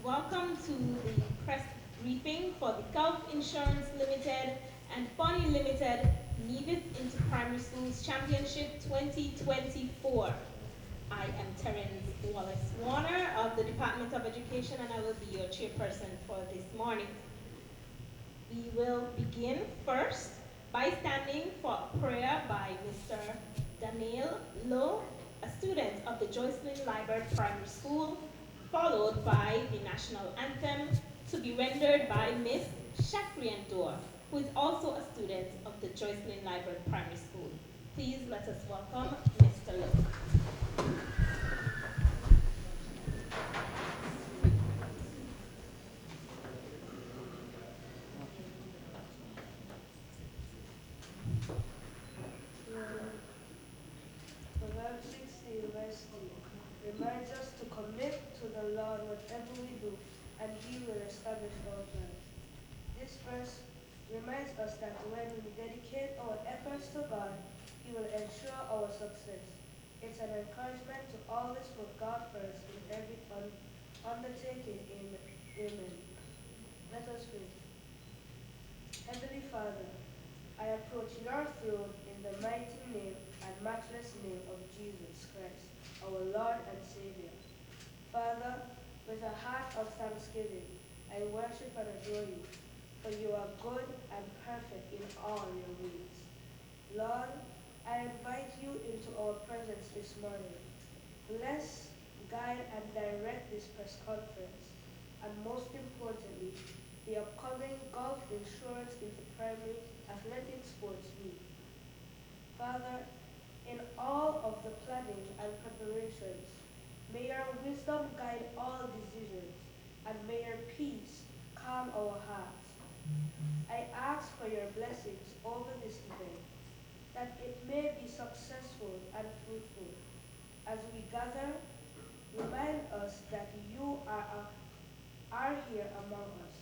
Welcome to the press briefing for the Gulf Insurance Limited and BONI Limited Nevis Inter Primary Schools Championship 2024. I am Terence Wallace Warner of the Department of Education, and I will be your chairperson for this morning. We will begin first by standing for prayer by Mr. Daniel Lowe, a student of the Joycelyn Library Primary School, followed by the national anthem to be rendered by Miss Shakrian Dor, who is also a student of the Joycelyn Library Primary School. Please let us welcome Mr. Lowe. Proverbs 16, verse 3 reminds us to commit to the Lord whatever we do, and He will establish our plans. This verse reminds us that when we dedicate our efforts to God, He will ensure our success. It's an encouragement to always put God first in every undertaking. Amen. Let us pray. Heavenly Father, I approach your throne in the mighty name and matchless name of Jesus Christ, our Lord and Savior. Father, with a heart of thanksgiving, I worship and adore you, for you are good and perfect in all your ways. Lord, I invite you into our presence this morning. Bless, guide, and direct this press conference, and most importantly, the upcoming Gulf Insurance Inter Primary Athletic Sports Meet. Father, in all of the planning and preparations, may your wisdom guide all decisions, and may your peace calm our hearts. I ask for your blessings over this event, that it may be successful and fruitful. As we gather, remind us that you are here among us,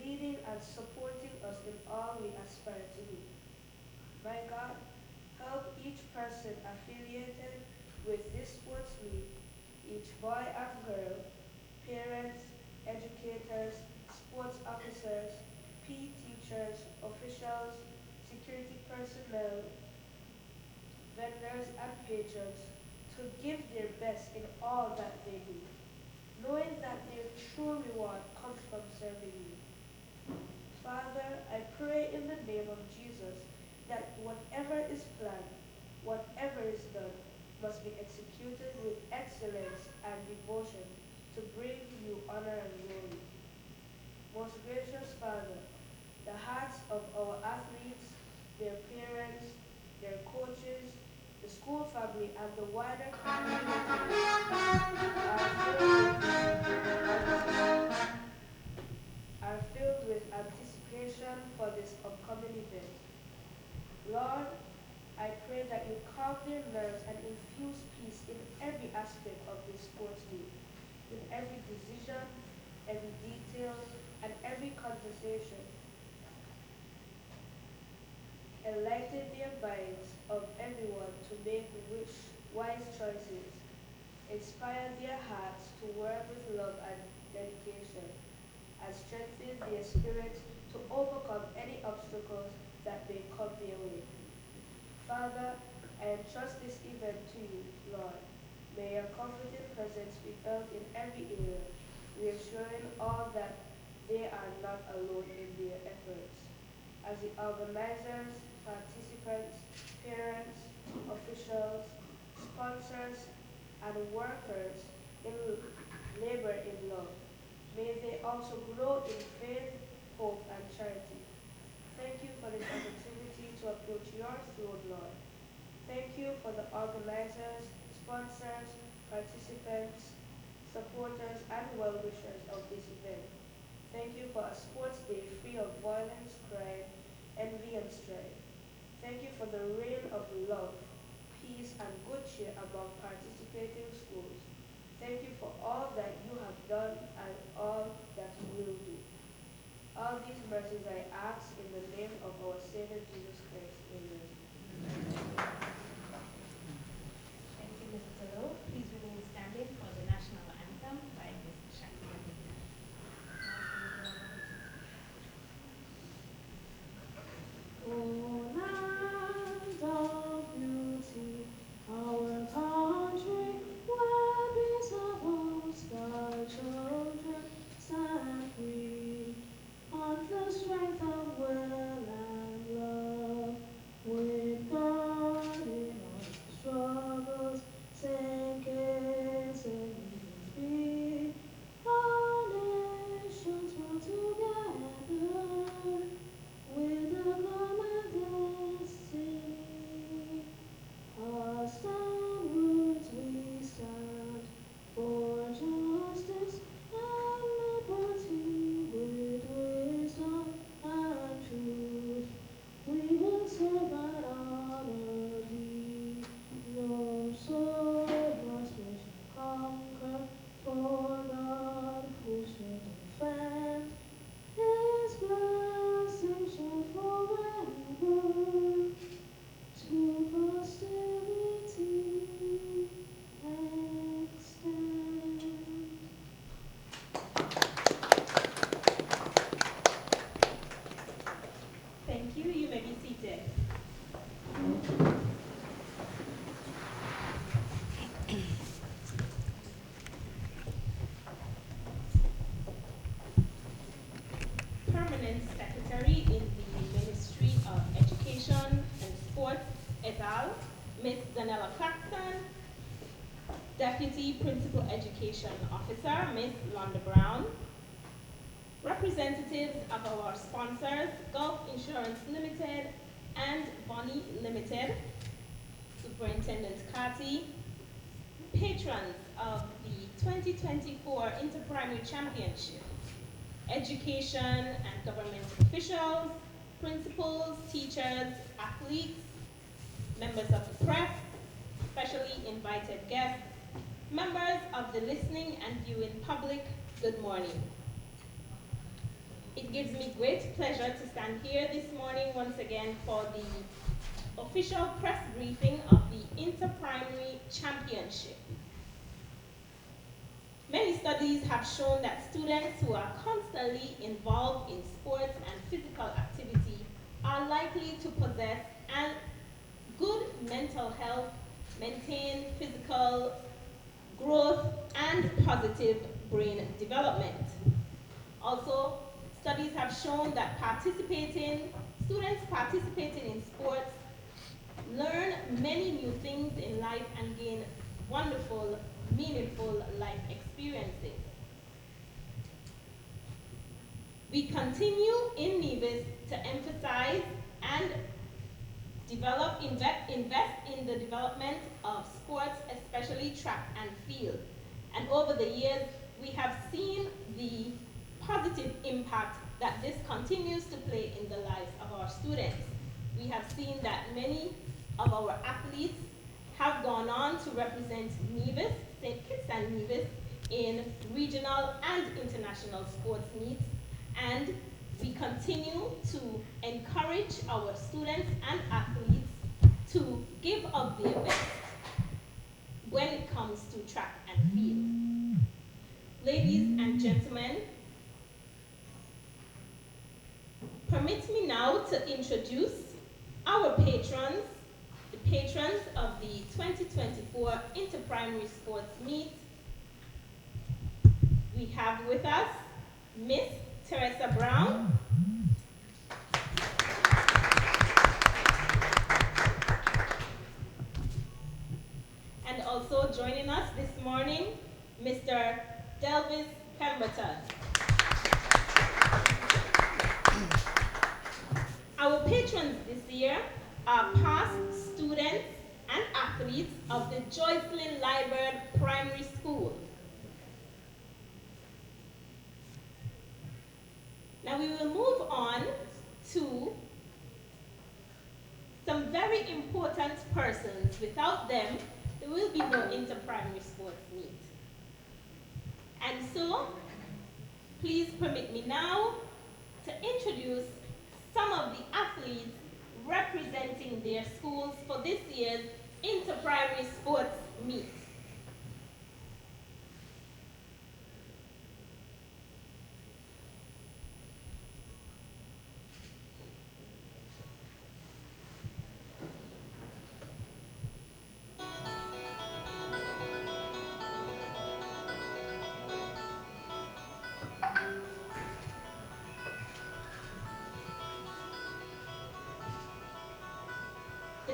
leading and supporting us in all we aspire to do. My God, help each person affiliated with this sports meet, each boy and girl, parents, educators, sports officers, PE teachers, officials, security personnel, vendors, and patrons to give their best in all that they do, knowing that their true reward comes from serving you. Father, I pray in the name of Jesus that whatever is planned, whatever is done, must be executed with excellence and devotion to bring you honor and glory. Most gracious Father, the hearts of our athletes, their parents, their coaches, the school family, and the wider community are filled with anticipation for this upcoming event. Lord, I pray that you calm their nerves and infuse peace in every aspect of this sports meet, in every decision, every detail, and every conversation. Enlighten the minds of everyone to make wise choices. Inspire their hearts to work with love and dedication, and strengthen their spirits to overcome any obstacles that may come their way. Father, I entrust this event to you, Lord. May your comforting presence be felt in every area, reassuring all that they are not alone in their efforts. As the organizers, participants, parents, officials, sponsors, and workers in labor in love, may they also grow in faith, hope, and charity. Thank you for this opportunity to approach your throne, Lord. Thank you for the organizers, sponsors, participants, supporters, and well-wishers of this event. Thank you for a sports day free of violence, crime, envy, and strife. Thank you for the reign of love, peace, and good cheer among participating schools. Thank you for all that you have done and all that you will do. All these mercies I ask in the name of our Savior Jesus Christ. Amen. Thank you, Mr. Lowe. Please remain standing for the national anthem by Ms. Shakrian. the strength of will and love. With God in all struggles, sinkings in be. All nations will together with a common destiny. Past onwards we stand for justice and liberty with wisdom and truth. We will serve and honor thee. No sword must we conquer, for God who shall defend his blessing shall forever to posterity extend. Thank you. You may be seated. Permanent Secretary in the Ministry of Education and Sports, et al., Ms. Danella Claxton. Deputy Principal Education Officer, Ms. Londa Brown. Representatives of our sponsors, Gulf Insurance Limited and BONI Limited. Superintendent Kati. Patrons of the 2024 Inter-Primary Championship. Education and government officials, principals, teachers, athletes, members of the press, specially invited guests, members of the listening and viewing public, good morning. It gives me great pleasure to stand here this morning once again for the official press briefing of the Inter-Primary Championship. Many studies have shown that students who are constantly involved in sports and physical activity are likely to possess good mental health, maintain physical growth, and positive brain development. Also, studies have shown that students participating in sports learn many new things in life and gain wonderful, meaningful life experiences. We continue in Nevis to emphasize and invest in the development of sports, especially track and field. And over the years, we have seen the positive impact that this continues to play in the lives of our students. We have seen that many of our athletes have gone on to represent Nevis, St. Kitts and Nevis, in regional and international sports meets, and we continue to encourage our students and athletes to give of their best when it comes to track and field. Ladies and gentlemen, permit me now to introduce our patrons, the patrons of the 2024 Inter-Primary Sports Meet. We have with us Miss Teresa Brown, and also joining us this morning, Mr. Delvis Pemberton. Our patrons this year are past students and athletes of the Joycelyn Liburd Primary School. Now we will move on to some very important persons. Without them, there will be no inter-primary sports meet. And so, please permit me now to introduce some of the athletes representing their schools for this year's inter-primary sports meet.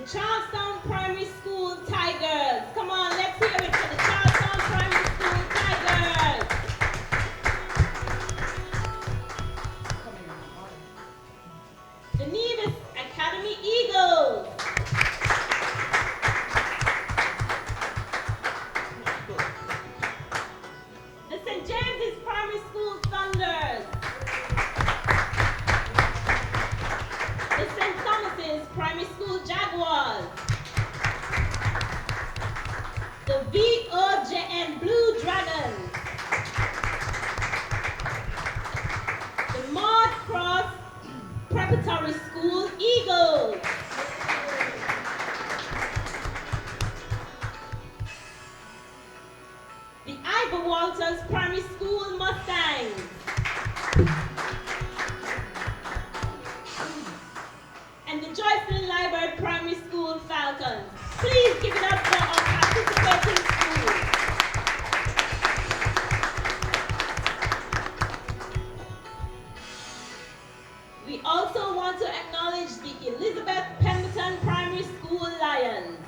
Charlestown Primary School Tigers. Come on, let's hear it for the Charlestown Primary School Tigers. The Nevis Academy Eagles. The St. James's Primary School Thunders. The St. Thomas's Primary School Jaguars. The VOJN Blue Dragons. The Maud Cross Preparatory School Eagles. The Ivor Walters Primary School Mustangs. And the Joycelyn Library Primary School Falcons. Please give it up for our participating schools. We also want to acknowledge the Elizabeth Pemberton Primary School Lions.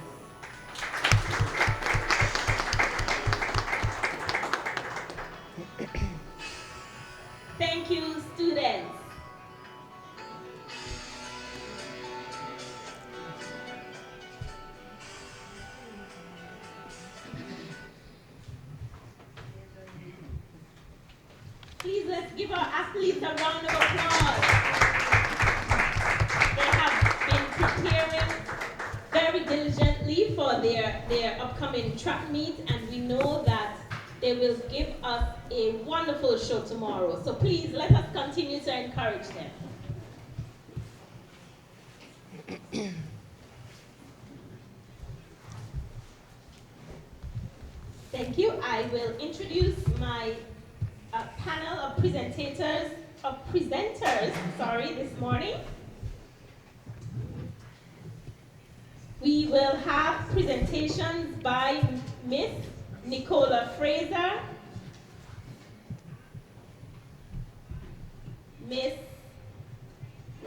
Thank you, students. Please let's give our athletes a round of applause. They have been preparing very diligently for their upcoming track meet, and we know that they will give us a wonderful show tomorrow. So please let us continue to encourage them. Thank you. I will introduce my panel of presenters this morning. We will have presentations by Miss Nicola Fraser, Miss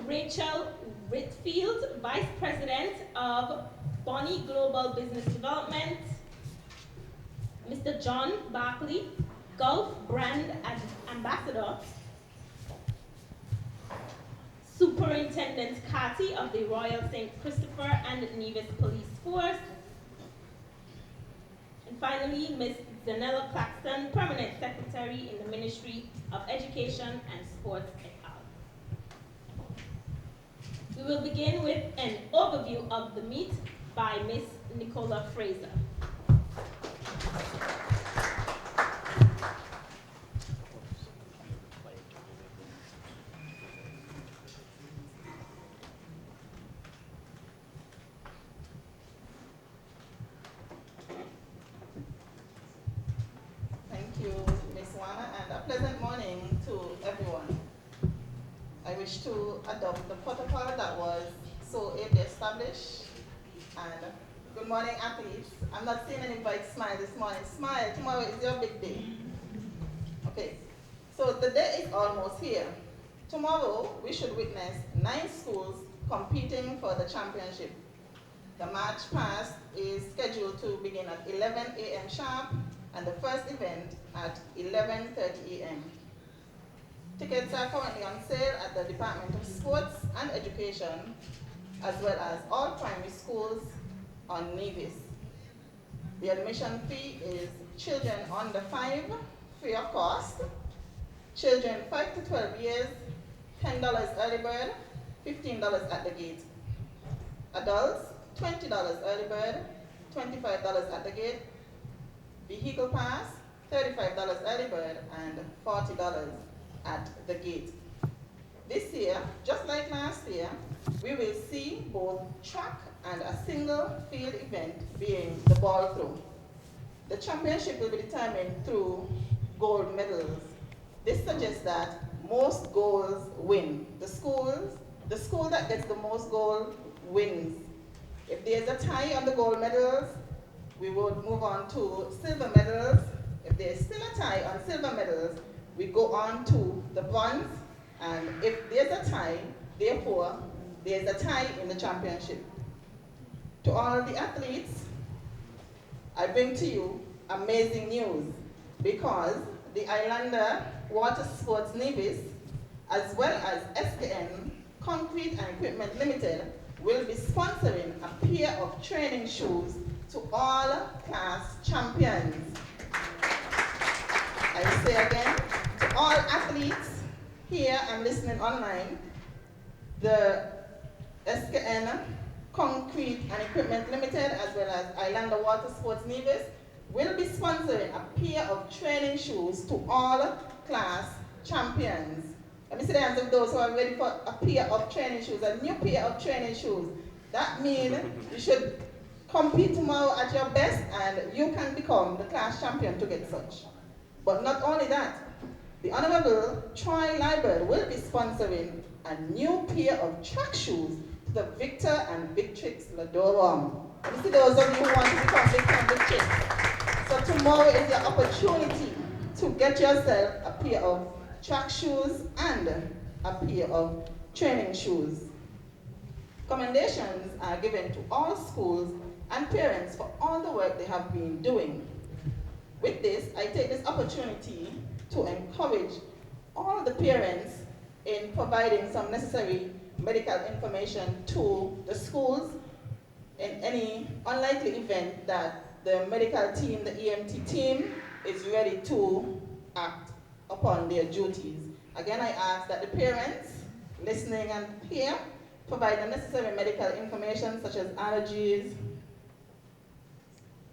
Rachel Whitfield, Vice President of BONI Global Business Development, Mr. John Barkley, Gulf Brand Ambassador, Superintendent Cathy of the Royal St. Christopher and Nevis Police Force, and finally, Ms. Zanella Claxton, Permanent Secretary in the Ministry of Education and Sports et al. We will begin with an overview of the meet by Ms. Nicola Fraser. Pleasant morning to everyone. I wish to adopt the protocol that was so ably established. And good morning, athletes. I'm not seeing anybody smile this morning. Smile, tomorrow is your big day. Okay, so the day is almost here. Tomorrow, we should witness 9 schools competing for the championship. The march past is scheduled to begin at 11 a.m. sharp, and the first event at 11:30 a.m. Tickets are currently on sale at the Department of Sports and Education, as well as all primary schools on Nevis. The admission fee is children under 5, free of cost. Children 5 to 12 years, $10 early bird, $15 at the gate. Adults, $20 early bird, $25 at the gate. Vehicle pass, $35 early bird, and $40 at the gate. This year, just like last year, we will see both track and a single field event being the ball throw. The championship will be determined through gold medals. This suggests that most goals win. The school that gets the most gold wins. If there's a tie on the gold medals, we would move on to silver medals. If there's still a tie on silver medals, we go on to the bronze. And if there's a tie, therefore, there's a tie in the championship. To all the athletes, I bring to you amazing news because the Islander Water Sports Nevis, as well as SKN Concrete and Equipment Limited, will be sponsoring a pair of training shoes to all class champions. I say again, to all athletes here and listening online, the SKN Concrete and Equipment Limited, as well as Islander Water Sports Nevis, will be sponsoring a pair of training shoes to all class champions. Let me see the hands of those who are ready for a pair of training shoes, a new pair of training shoes. That means you should compete tomorrow at your best and you can become the class champion to get such. But not only that, the Honorable Troy Liebert will be sponsoring a new pair of track shoes to the Victor and Victrix Ladorum. Let me see those of you who want to become Victor and Victrix. So tomorrow is your opportunity to get yourself a pair of track shoes and a pair of training shoes. Commendations are given to all schools and parents for all the work they have been doing. With this, I take this opportunity to encourage all the parents in providing some necessary medical information to the schools in any unlikely event that the medical team, the EMT team, is ready to act upon their duties. Again, I ask that the parents listening and here provide the necessary medical information such as allergies,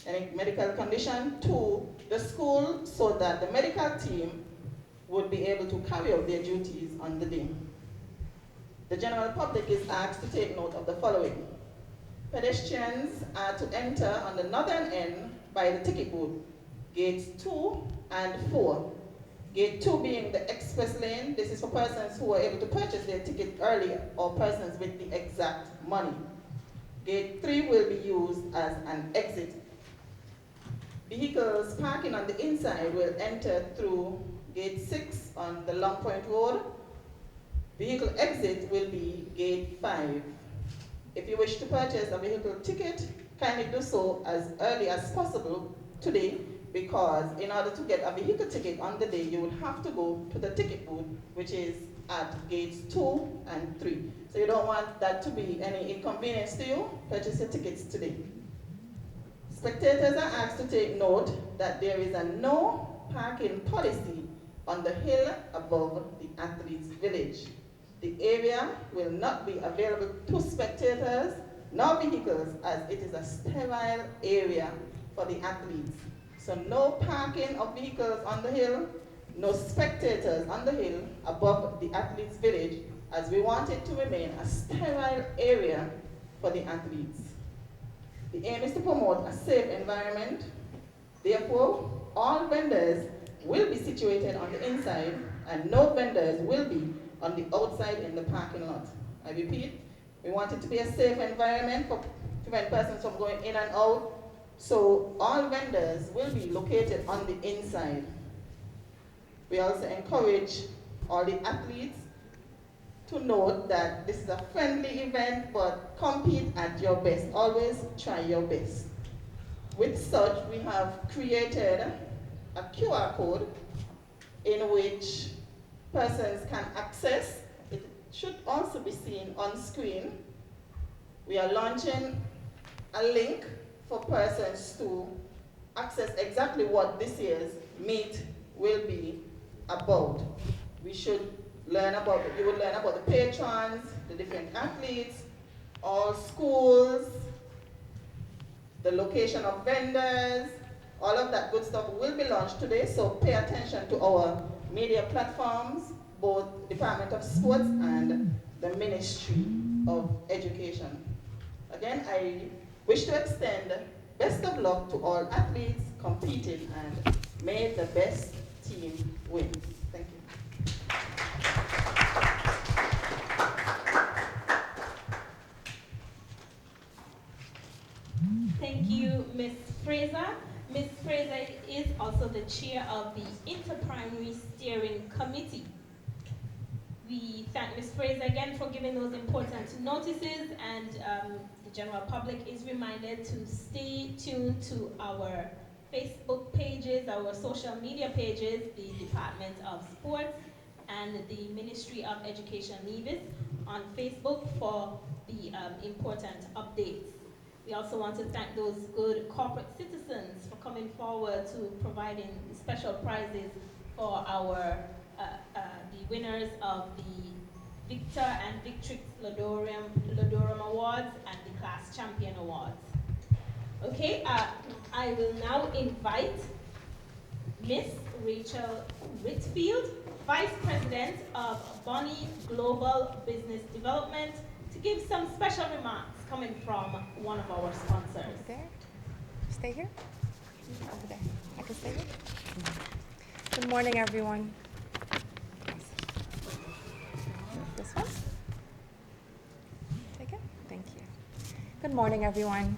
any medical condition to the school so that the medical team would be able to carry out their duties on the day. The general public is asked to take note of the following. Pedestrians are to enter on the northern end by the ticket booth, gates 2 and 4. Gate 2 being the express lane. This is for persons who are able to purchase their ticket earlier or persons with the exact money. Gate 3 will be used as an exit. Vehicles parking on the inside will enter through gate 6 on the Long Point Road. Vehicle exit will be gate 5. If you wish to purchase a vehicle ticket, kindly do so as early as possible today, because in order to get a vehicle ticket on the day, you will have to go to the ticket booth, which is at gates 2 and 3. So you don't want that to be any inconvenience to you. Purchase your tickets today. Spectators are asked to take note that there is a no parking policy on the hill above the athletes' village. The area will not be available to spectators nor vehicles, as it is a sterile area for the athletes. So no parking of vehicles on the hill, no spectators on the hill above the athletes' village, as we want it to remain a sterile area for the athletes. The aim is to promote a safe environment. Therefore, all vendors will be situated on the inside and no vendors will be on the outside in the parking lot. I repeat, we want it to be a safe environment to prevent persons from going in and out. So all vendors will be located on the inside. We also encourage all the athletes to note that this is a friendly event, but compete at your best. Always try your best. With such, we have created a QR code in which persons can access. It should also be seen on screen. We are launching a link for persons to access exactly what this year's meet will be about. You would learn about the patrons, the different athletes, all schools, the location of vendors, all of that good stuff will be launched today, so pay attention to our media platforms, both Department of Sports and the Ministry of Education. Again, I wish to extend best of luck to all athletes competing and may the best team win. Thank you. Thank you, Ms. Fraser. Ms. Fraser is also the chair of the Inter-Primary Steering Committee. We thank Ms. Fraser again for giving those important notices, and the general public is reminded to stay tuned to our Facebook pages, our social media pages, the Department of Sports and the Ministry of Education Nevis on Facebook for the important updates. We also want to thank those good corporate citizens for coming forward to providing special prizes for our the winners of the Victor and Victrix Lodorum Awards and the Class Champion Awards. Okay, I will now invite Miss Rachel Whitfield, Vice President of BONI Global Business Development, to give some special remarks coming from one of our sponsors. Over there? Stay here? Over there. I can stay here? Good morning, everyone. This one? Take it? Thank you. Good morning, everyone.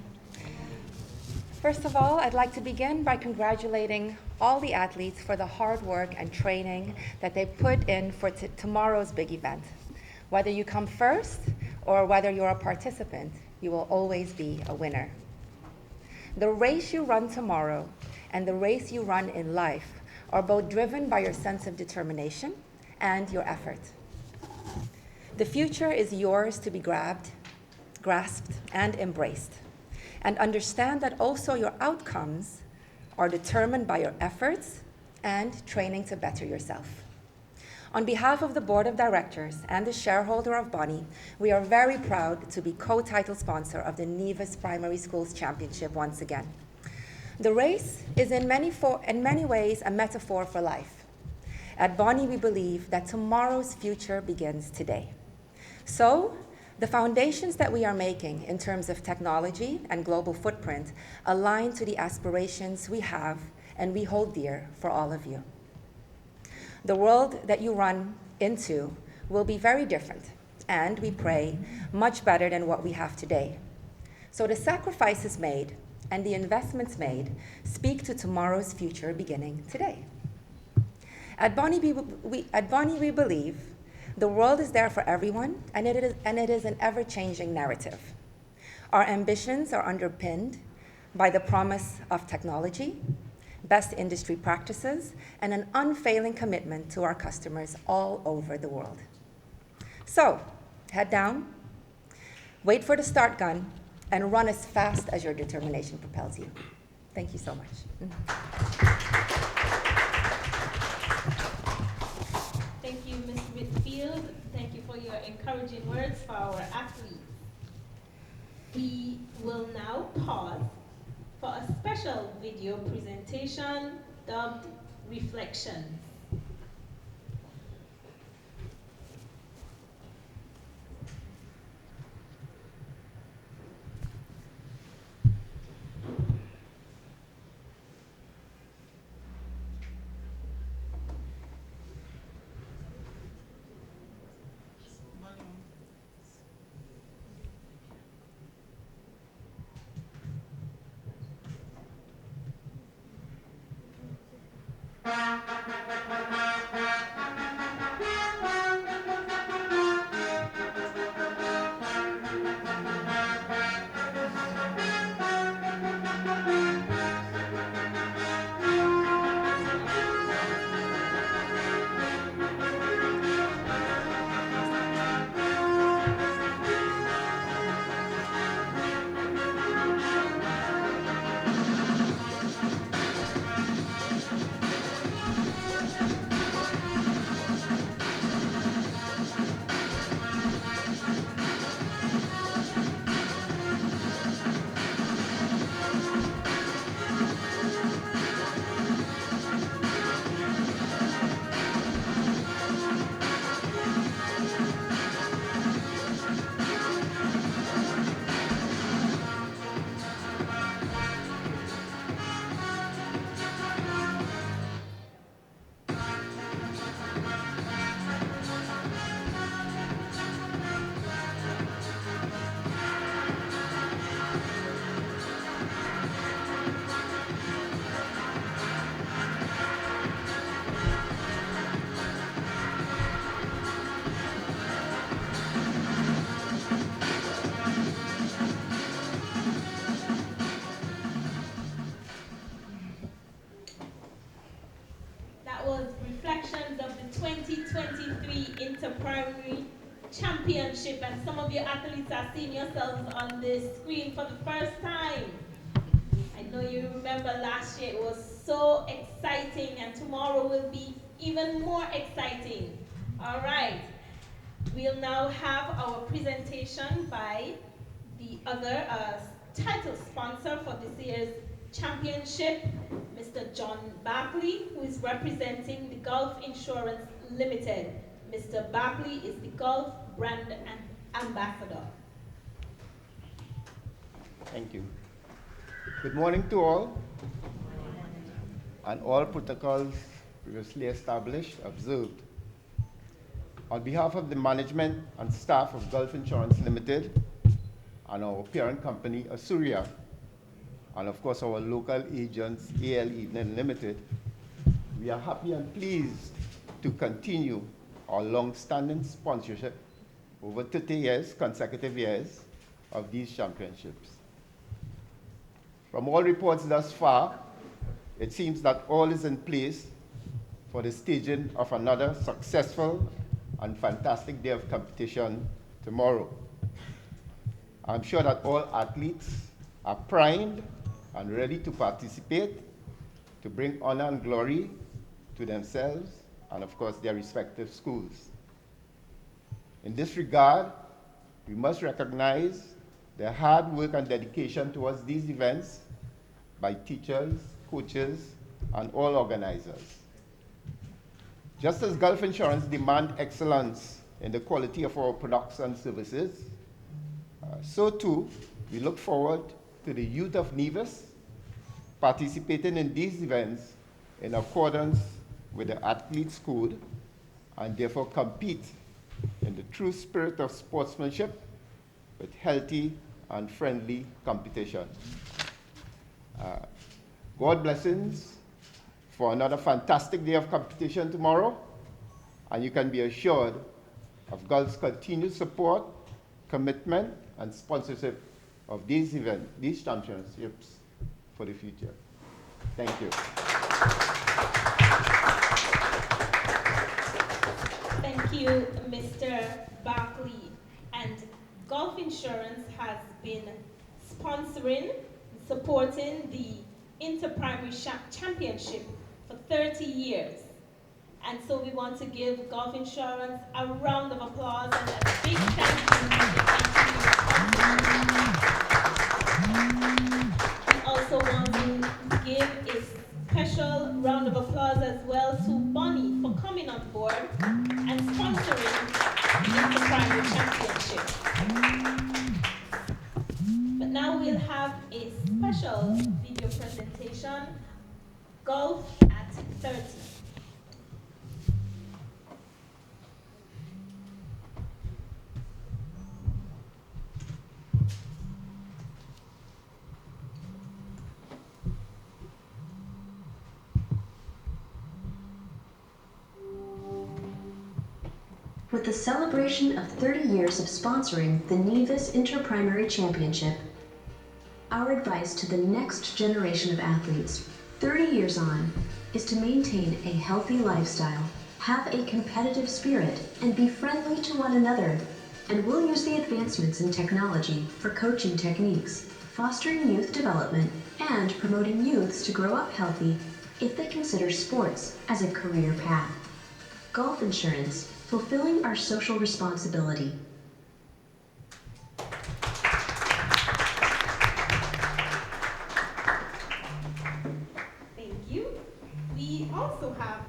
First of all, I'd like to begin by congratulating all the athletes for the hard work and training that they put in for tomorrow's big event. Whether you come first or whether you're a participant, you will always be a winner. The race you run tomorrow and the race you run in life are both driven by your sense of determination and your effort. The future is yours to be grasped, and embraced. And understand that also your outcomes are determined by your efforts and training to better yourself. On behalf of the Board of Directors and the shareholder of BONI, we are very proud to be co-title sponsor of the Nevis Primary Schools Championship once again. The race is in many ways a metaphor for life. At BONI, we believe that tomorrow's future begins today. So, the foundations that we are making in terms of technology and global footprint align to the aspirations we have and we hold dear for all of you. The world that you run into will be very different, and we pray much better than what we have today. So the sacrifices made and the investments made speak to tomorrow's future beginning today. At BONI, we believe the world is there for everyone, and it is an ever-changing narrative. Our ambitions are underpinned by the promise of technology, best industry practices, and an unfailing commitment to our customers all over the world. So, head down, wait for the start gun, and run as fast as your determination propels you. Thank you so much. Thank you, Ms. Whitfield. Thank you for your encouraging words for our athletes. We will now pause for a special video presentation dubbed Reflections. Championship, and some of your athletes are seeing yourselves on the screen for the first time. I know you remember last year, it was so exciting, and tomorrow will be even more exciting. All right, we'll now have our presentation by the other title sponsor for this year's championship, Mr. John Barkley, who is representing the Gulf Insurance Limited. Mr. Barkley is the Gulf brand ambassador. Thank you. Good morning to all, and all protocols previously established observed. On behalf of the management and staff of Gulf Insurance Limited and our parent company, Asuria, and of course our local agents, AL Evening Limited, we are happy and pleased to continue our long-standing sponsorship over 30 years, consecutive years, of these championships. From all reports thus far, it seems that all is in place for the staging of another successful and fantastic day of competition tomorrow. I'm sure that all athletes are primed and ready to participate, to bring honor and glory to themselves and of course their respective schools. In this regard, we must recognize the hard work and dedication towards these events by teachers, coaches, and all organizers. Just as Gulf Insurance demands excellence in the quality of our products and services, so too, we look forward to the youth of Nevis participating in these events in accordance with the athlete's code and therefore compete in the true spirit of sportsmanship with healthy and friendly competition. God blessings for another fantastic day of competition tomorrow, and you can be assured of Gulf's continued support, commitment, and sponsorship of these events, these championships for the future. Thank you. Thank you, Mr. Barkley. And Gulf Insurance has been sponsoring, supporting the Inter-Primary Championship for 30 years. And so we want to give Gulf Insurance a round of applause and a big thank you for the continued sponsorship. We also want to give a special round of applause as well to BONI for coming on board and sponsoring the Inter-Primary Championship. But now we'll have a special video presentation, Golf at 30. With the celebration of 30 years of sponsoring the Nevis Inter-Primary Championship, our advice to the next generation of athletes, 30 years on, is to maintain a healthy lifestyle, have a competitive spirit, and be friendly to one another. And we'll use the advancements in technology for coaching techniques, fostering youth development, and promoting youths to grow up healthy if they consider sports as a career path. Gulf Insurance, fulfilling our social responsibility. Thank you. We also have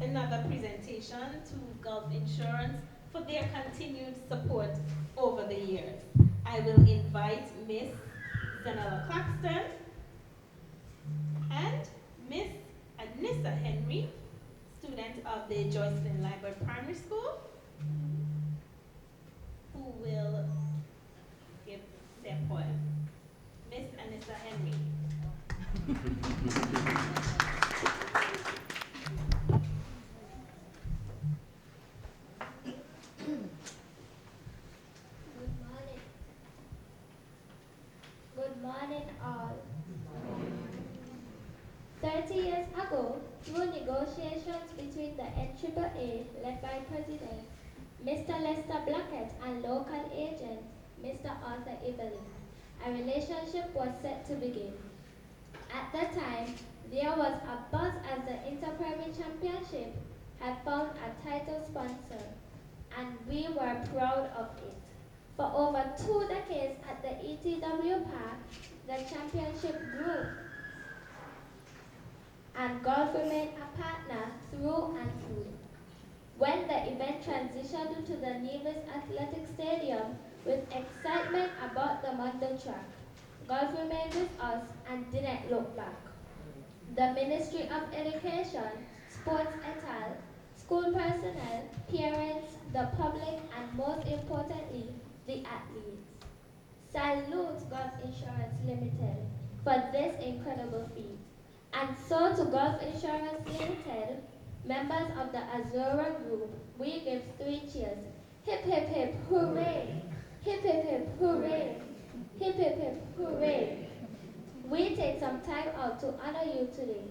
another presentation to Gulf Insurance for their continued support over the years. I will invite Miss Zanella Claxton and Miss Anissa Henry, student of the Joycelyn Library Primary School, who will give their poem. Miss Anissa Henry. Good morning, all. 30 years ago, through negotiations between the NAAA, led by President Mr. Lester Blackett, and local agent, Mr. Arthur Evelyn. A relationship was set to begin. At that time, there was a buzz as the Inter-Primary Championship had found a title sponsor, and we were proud of it. For over 2 decades at the ETW Park, the championship grew, and golf remained a partner through and through. When the event transitioned to the Nevis Athletic Stadium with excitement about the Mondo track, golf remained with us and didn't look back. The Ministry of Education, Sports et al., school personnel, parents, the public, and most importantly, the athletes. Salute Gulf Insurance Limited for this incredible feat. And so to Gulf Insurance Limited, members of the Azura Group, we give 3 cheers. Hip hip hip hooray! Hip hip hip hooray! Hip hip hip hooray! We take some time out to honor you today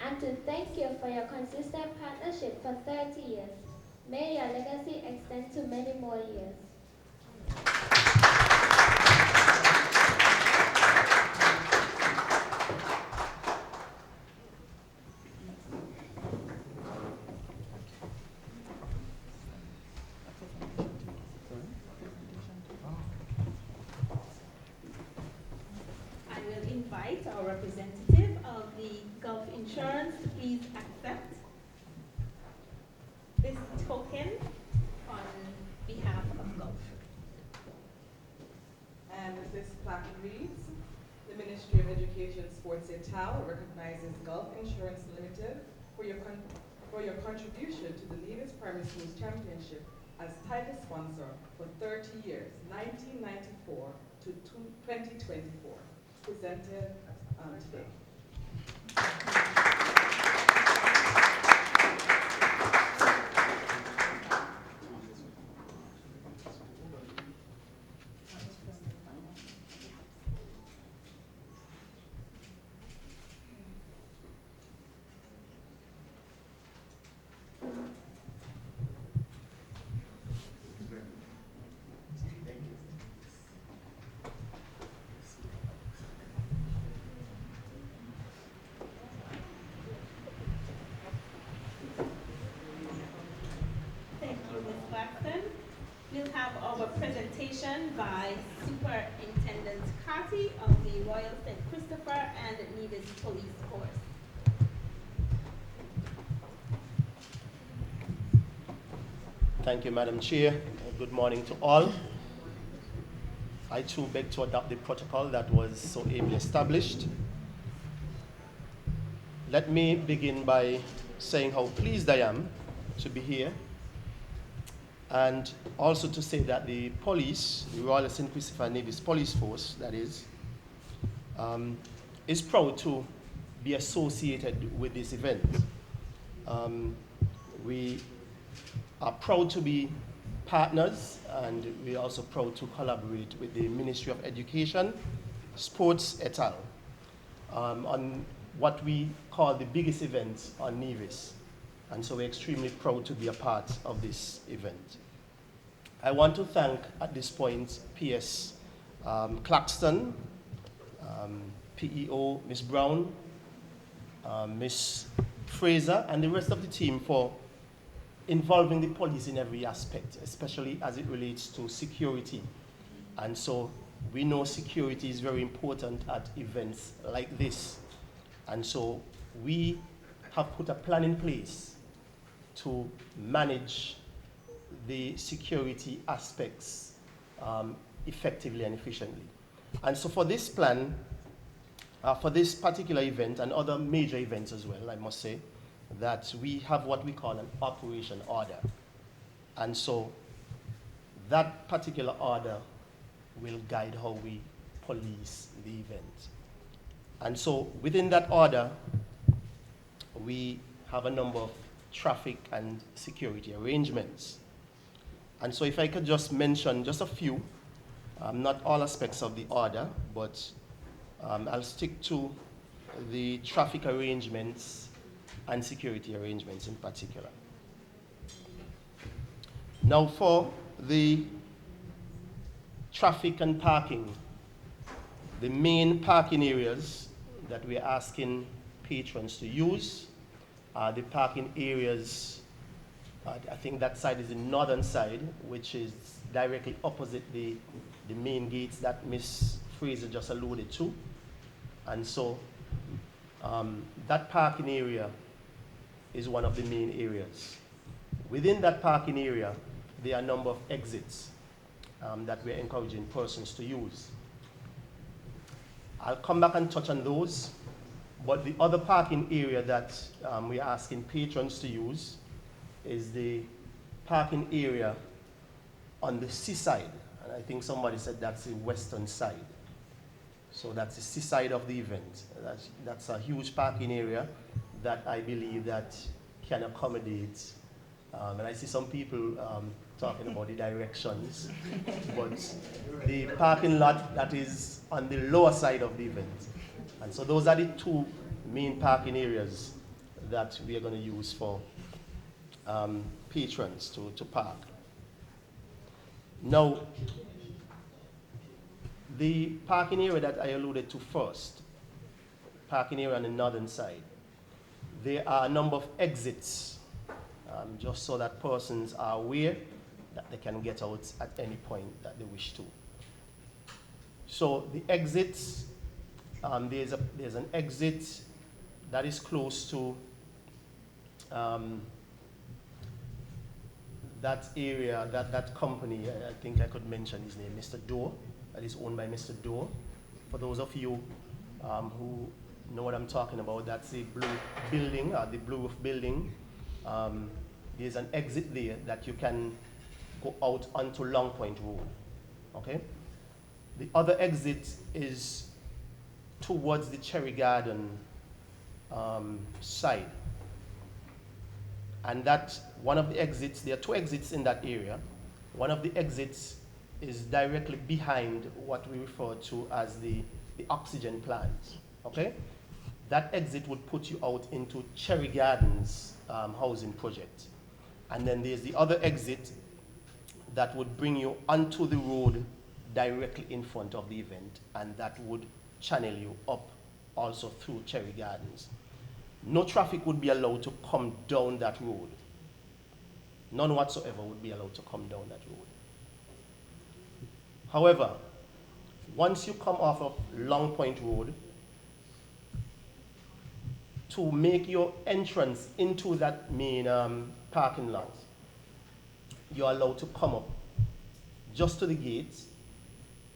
and to thank you for your consistent partnership for 30 years. May your legacy extend to many more years. I will invite our representative of the Gulf Insurance to please accept this token on behalf of Gulf. And this plaque reads, the Ministry of Education, Sports et al. Recognizes Gulf Insurance Limited for your contribution to the Nevis Primary Schools Championship as title sponsor for 30 years, 1994 to 2024, presented today. Thank you, Ms. Blackson. We'll have our presentation by Superintendent Carty of the Royal St. Christopher and Nevis Police Force. Thank you, Madam Chair. Good morning to all. I too beg to adopt the protocol that was so ably established. Let me begin by saying how pleased I am to be here, and also to say that the police, the Royal St. Christopher Nevis Police Force, that is proud to be associated with this event. We are proud to be partners, and we are also proud to collaborate with the Ministry of Education, Sports et al. On what we call the biggest event on Nevis. And so we're extremely proud to be a part of this event. I want to thank at this point PS Claxton, PEO Ms. Brown, Ms. Fraser, and the rest of the team for involving the police in every aspect, especially as it relates to security. And so we know security is very important at events like this. And so we have put a plan in place to manage the security aspects effectively and efficiently. And so for this plan, for this particular event and other major events as well, I must say, that we have what we call an operation order. And so that particular order will guide how we police the event. And so within that order, we have a number of traffic and security arrangements. And so if I could just mention just a few, not all aspects of the order, but I'll stick to the traffic arrangements and security arrangements in particular. Now for the traffic and parking, the main parking areas that we're asking patrons to use are the parking areas. I think that side is the northern side, which is directly opposite the main gates that Ms. Fraser just alluded to. And so that parking area is one of the main areas. Within that parking area, there are a number of exits that we're encouraging persons to use. I'll come back and touch on those, but the other parking area that we're asking patrons to use is the parking area on the seaside. And I think somebody said that's the western side. So that's the seaside of the event. That's a huge parking area that I believe that can accommodate, and I see some people talking about the directions, but the parking lot that is on the lower side of the event. And so those are the two main parking areas that we are going to use for patrons to park. Now, the parking area that I alluded to first, parking area on the northern side, there are a number of exits, just so that persons are aware that they can get out at any point that they wish to. So the exits, there's an exit that is close to that area, that company. I think I could mention his name, Mr. Doe, that is owned by Mr. Doe. For those of you who know what I'm talking about, that's the blue building, the blue roof building. There's an exit there that you can go out onto Long Point Road, okay? The other exit is towards the Cherry Garden side. And that one of the exits, there are two exits in that area. One of the exits is directly behind what we refer to as the oxygen plant, okay? That exit would put you out into Cherry Gardens housing project. And then there's the other exit that would bring you onto the road directly in front of the event, and that would channel you up also through Cherry Gardens. No traffic would be allowed to come down that road. None whatsoever would be allowed to come down that road. However, once you come off of Long Point Road, to make your entrance into that main parking lot, you're allowed to come up just to the gates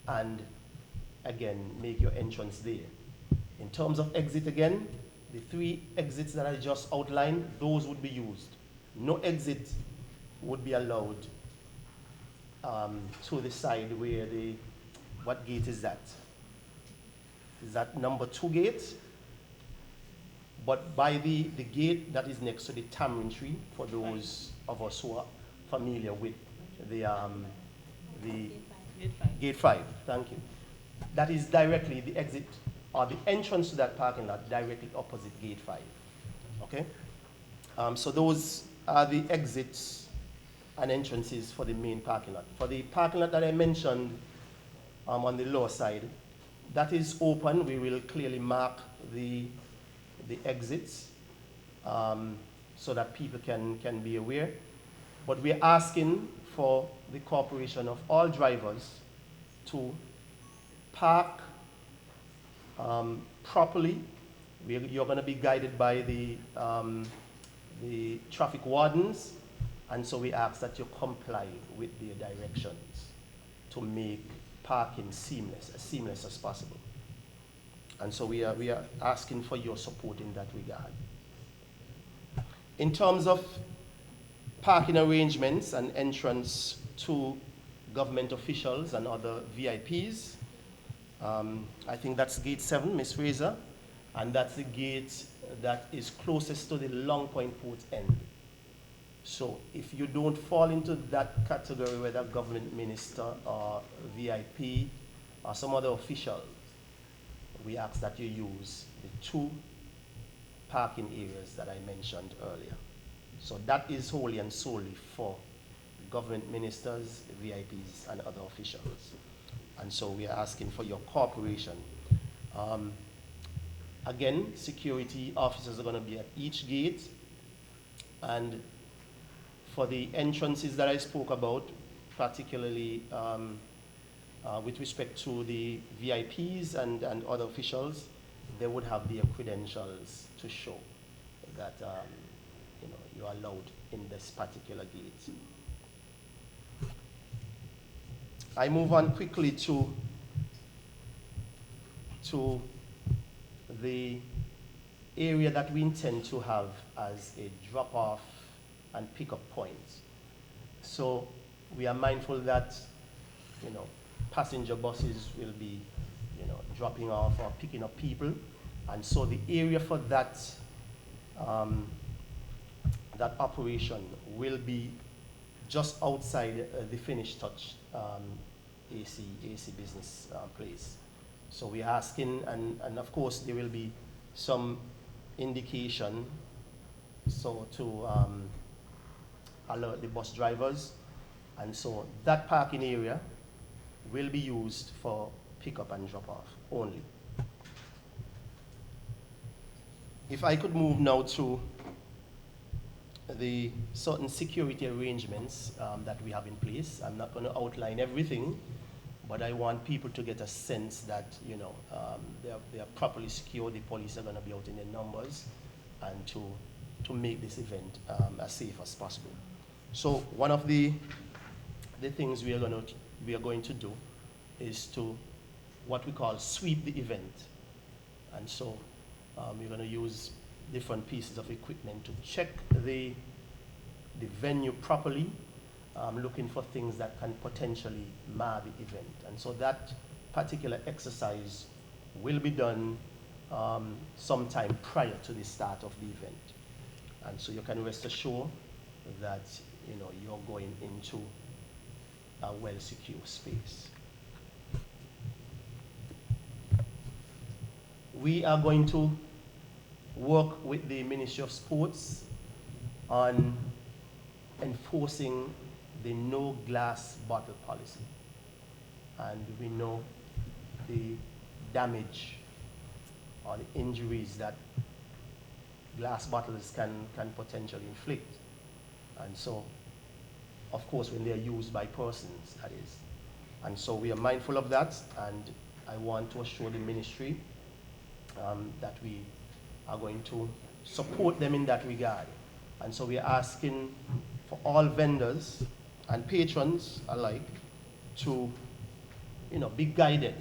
and again make your entrance there. In terms of exit again, the three exits that I just outlined, those would be used. No exit would be allowed to the side where what gate is that? Is that number 2 gate? But by the gate that is next to the tamarind tree, for those of us who are familiar with the gate 5, thank you. That is directly the exit or the entrance to that parking lot, directly opposite gate 5, okay? So those are the exits and entrances for the main parking lot. For the parking lot that I mentioned on the lower side, that is open. We will clearly mark the exits so that people can be aware. But we're asking for the cooperation of all drivers to park properly. You're going to be guided by the traffic wardens, and so we ask that you comply with their directions to make parking seamless, as seamless as possible. And so we are asking for your support in that regard. In terms of parking arrangements and entrance to government officials and other VIPs, I think that's gate 7, Ms. Fraser, and that's the gate that is closest to the Long Point Port end. So if you don't fall into that category, whether government minister or VIP or some other official, we ask that you use the 2 parking areas that I mentioned earlier. So that is wholly and solely for government ministers, VIPs, and other officials. And so we are asking for your cooperation. Again, security officers are going to be at each gate, and for the entrances that I spoke about, particularly with respect to the VIPs and other officials, they would have their credentials to show that you are allowed in this particular gate. I move on quickly to the area that we intend to have as a drop-off and pick-up point. So we are mindful that passenger buses will be dropping off or picking up people, and so the area for that that operation will be just outside the Finished Touch AC business place. So we're asking, and of course there will be some indication to alert the bus drivers, and so that parking area will be used for pickup and drop off only. If I could move now to the certain security arrangements that we have in place. I'm not going to outline everything, but I want people to get a sense that they are properly secure. The police are going to be out in their numbers, and to make this event as safe as possible. So one of the things we are going to do is to what we call sweep the event, and so we're going to use different pieces of equipment to check the venue properly, looking for things that can potentially mar the event. And so that particular exercise will be done sometime prior to the start of the event. And so you can rest assured that you're going into a well-secure space. We are going to work with the Ministry of Sports on enforcing the no glass bottle policy. And we know the damage or the injuries that glass bottles can potentially inflict. And so, of course, when they're used by persons, that is. And so we are mindful of that, and I want to assure the ministry that we are going to support them in that regard. And so we are asking for all vendors and patrons alike to be guided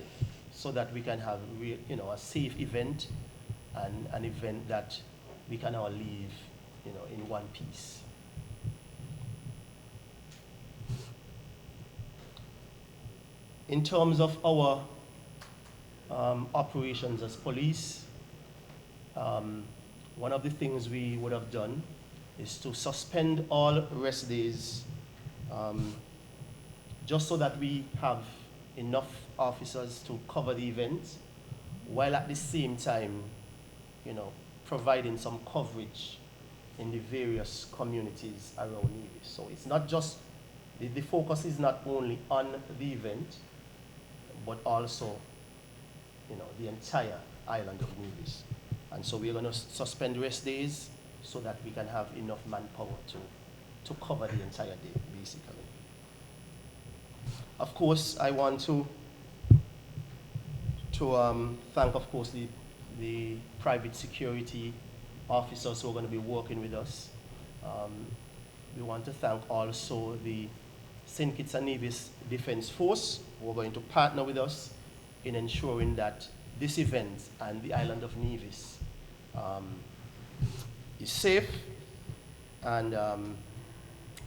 so that we can have a safe event, and an event that we can all leave in one piece. In terms of our operations as police, one of the things we would have done is to suspend all rest days just so that we have enough officers to cover the event, while at the same time, providing some coverage in the various communities around Nevis. So it's not just, the focus is not only on the event, but also, the entire island of Nevis. And so we're going to suspend rest days so that we can have enough manpower to cover the entire day, basically. Of course, I want to thank, of course, the private security officers who are going to be working with us. We want to thank also the St. Kitts and Nevis Defense Force, who are going to partner with us in ensuring that this event and the island of Nevis is safe, and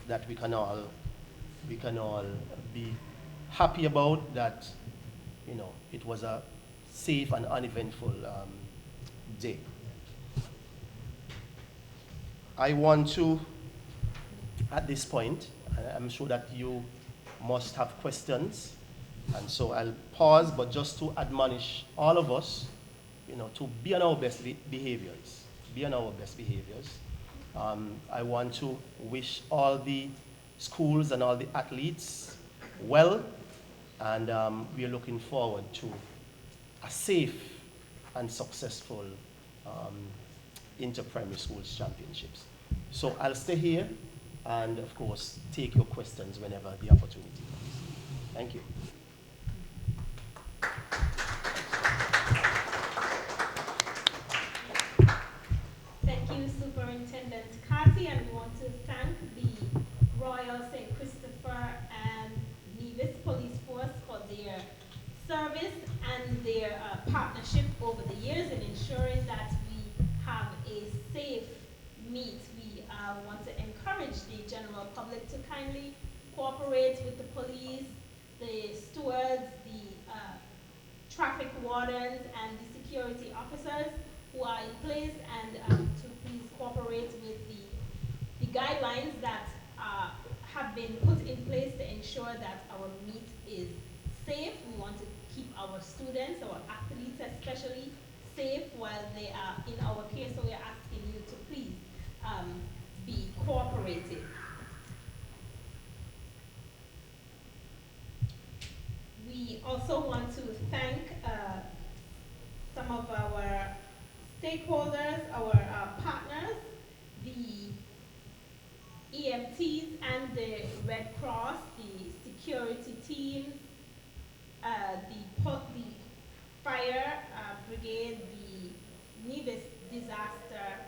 that we can all be happy about that. It was a safe and uneventful day. I want to, at this point, I'm sure that you must have questions, and so I'll pause, but just to admonish all of us, to be on our best behaviors. Be on our best behaviors. I want to wish all the schools and all the athletes well, and we are looking forward to a safe and successful inter-primary schools championships. So I'll stay here and, of course, take your questions whenever the opportunity comes. Thank you. Thank you, Superintendent Carty, and we want to thank the Royal St. Christopher and Nevis Police Force for their service and their partnership over the years in ensuring that we have a safe meet. We want to encourage the general public to kindly cooperate with the police, the stewards, the traffic wardens, and the security officers who are in place, and to please cooperate with the guidelines that have been put in place to ensure that our meet is safe. We want to keep our students, our athletes especially, safe while they are in our care, so we are asking you to please be cooperative. We also want to thank some of our stakeholders, our partners, the EMTs and the Red Cross, the security teams, the fire brigade, the Nevis disaster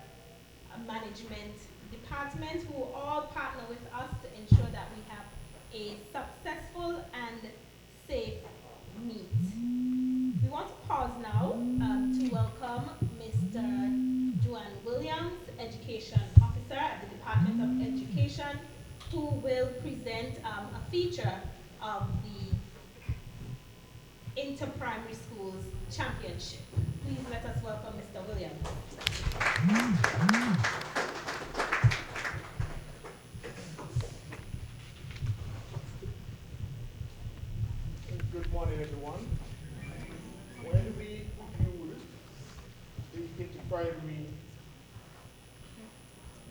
management department, who all partner with us to ensure that we have a successful and safe meet. We want to pause now to welcome Mr. Joanne Williams, Education Officer at the Department of Education, who will present a feature of the Inter-Primary Schools Championship. Please let us welcome Mr. Williams. Good morning, everyone. When we reviewed the inter-primary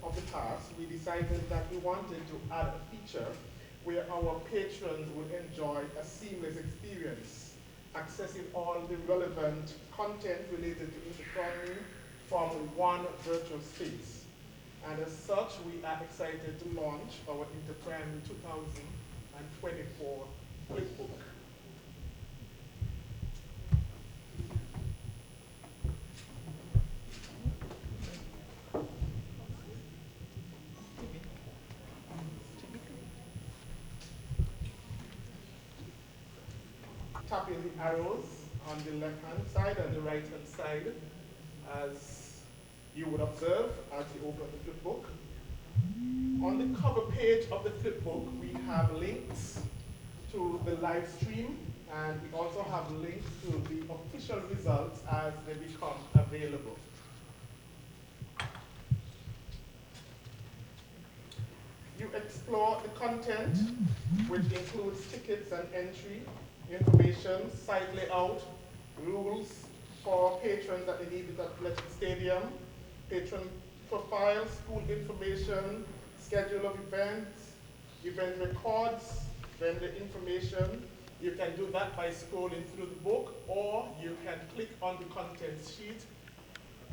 of the past, we decided that we wanted to add a feature where our patrons would enjoy a seamless experience, accessing all the relevant content related to inter-primary from one virtual space. And as such, we are excited to launch our inter-primary 2024 flipbook. Tapping the arrows on the left-hand side and the right-hand side, as you would observe as you open the flipbook. On the cover page of the flipbook, we have links to the live stream, and we also have links to the official results as they become available. You explore the content, which includes tickets and entry, information, site layout, rules for patrons at the Nevis Athletic Stadium, patron profile, school information, schedule of events, event records, vendor information. You can do that by scrolling through the book, or you can click on the contents sheet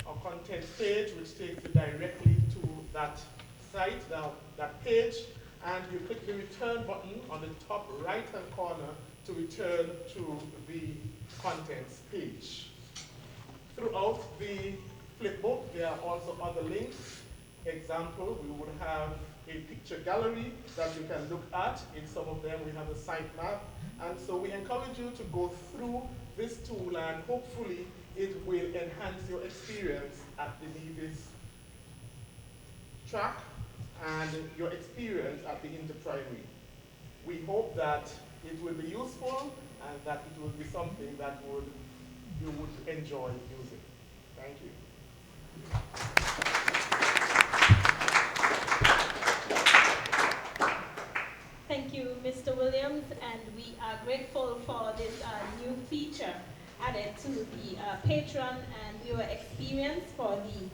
or content page, which takes you directly to that site, that page, and you click the return button on the top right-hand corner to return to the contents page. Throughout the flipbook, there are also other links. Example, we would have a picture gallery that you can look at. In some of them, we have a site map. And so we encourage you to go through this tool, and hopefully it will enhance your experience at the Nevis track and your experience at the inter-primary. We hope that it will be useful and that it will be something that you would enjoy using. Thank you. Thank you, Mr. Williams, and we are grateful for this new feature added to the patron and viewer experience for the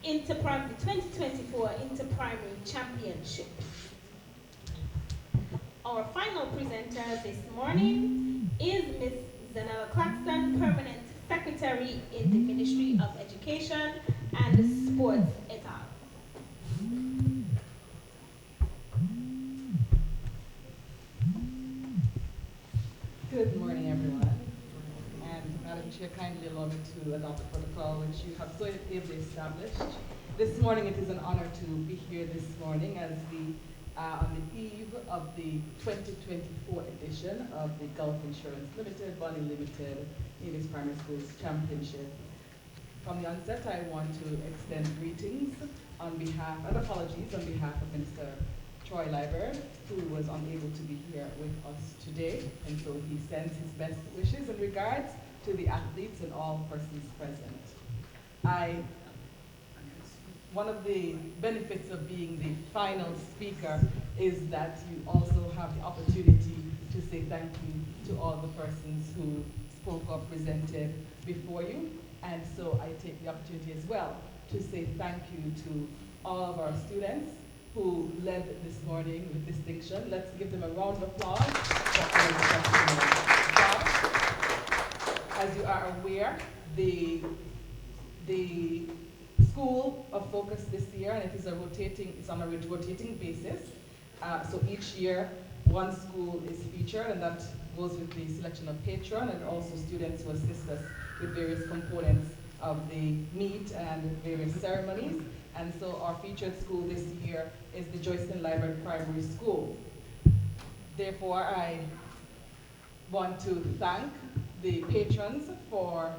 2024 Inter-Primary Championship. Our final presenter this morning is Ms. Zanella Claxton, Permanent Secretary in the Ministry of Education and Sports et al. Good morning, everyone. And Madam Chair, kindly allow me to adopt the protocol which you have so ably established. This morning, it is an honor to be here this morning as we are on the eve of the 2024 edition of the Gulf Insurance Limited, BONI Limited, Nevis Primary Schools Championship. From the onset, I want to extend greetings on behalf, and apologies on behalf of Minister Troy Liburd, who was unable to be here with us today, and so he sends his best wishes and regards to the athletes and all persons present. One of the benefits of being the final speaker is that you also have the opportunity to say thank you to all the persons who spoke or presented before you, and so I take the opportunity as well to say thank you to all of our students who led this morning with distinction. Let's give them a round of applause for all the job. As you are aware, the school of focus this year, and it's on a rotating basis. So each year, one school is featured, and that goes with the selection of patron and also students who assist us with various components of the meet and various ceremonies. And so our featured school this year is the Joyceton Library Primary School. Therefore, I want to thank the patrons for